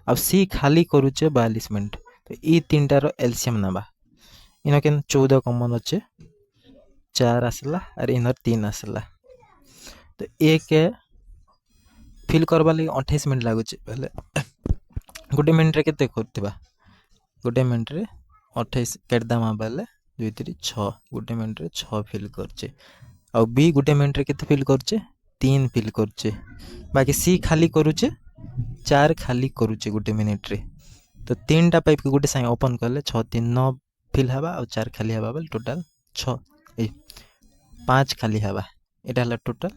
अब सी खाली करूचे 42 मिनट तो ई तीनटा रो एलसीएम नबा इनो केन 14 कॉमन अच्छे 4 आसला और इनर 3 आसला तो ए के फिल करबा लगी 28 मिनट लागुचे पहले गोटे मिनट रे केते करथिबा गोटे मिनट रे 28 काट दामा बेले 2 3 6 गोटे मिनट रे 6 फिल करचे और बी गोटे मिनट रे केते फिल करचे 3 फिल करचे बाकी सी खाली करूचे 4 खाली करूचे गोटे मिनट रे तो तीनटा पाइप के गोटे साइ ओपन करले 6 3 9 फिल हवा और 4 खाली हवा बेले टोटल 6 ए 5 खाली हवा एटा हला टोटल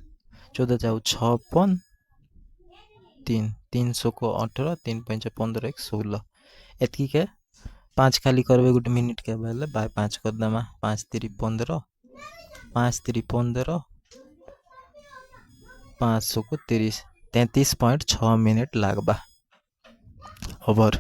14 जाऊ 56 3 300 को 18 3 5 15 1 16 एतकी के 5 खाली करबे गुटे मिनिट के बेले बाय 5 कर दमा 5 3 15 5 3 15 500 को 30 33.6 मिनिट लागबा ओवर।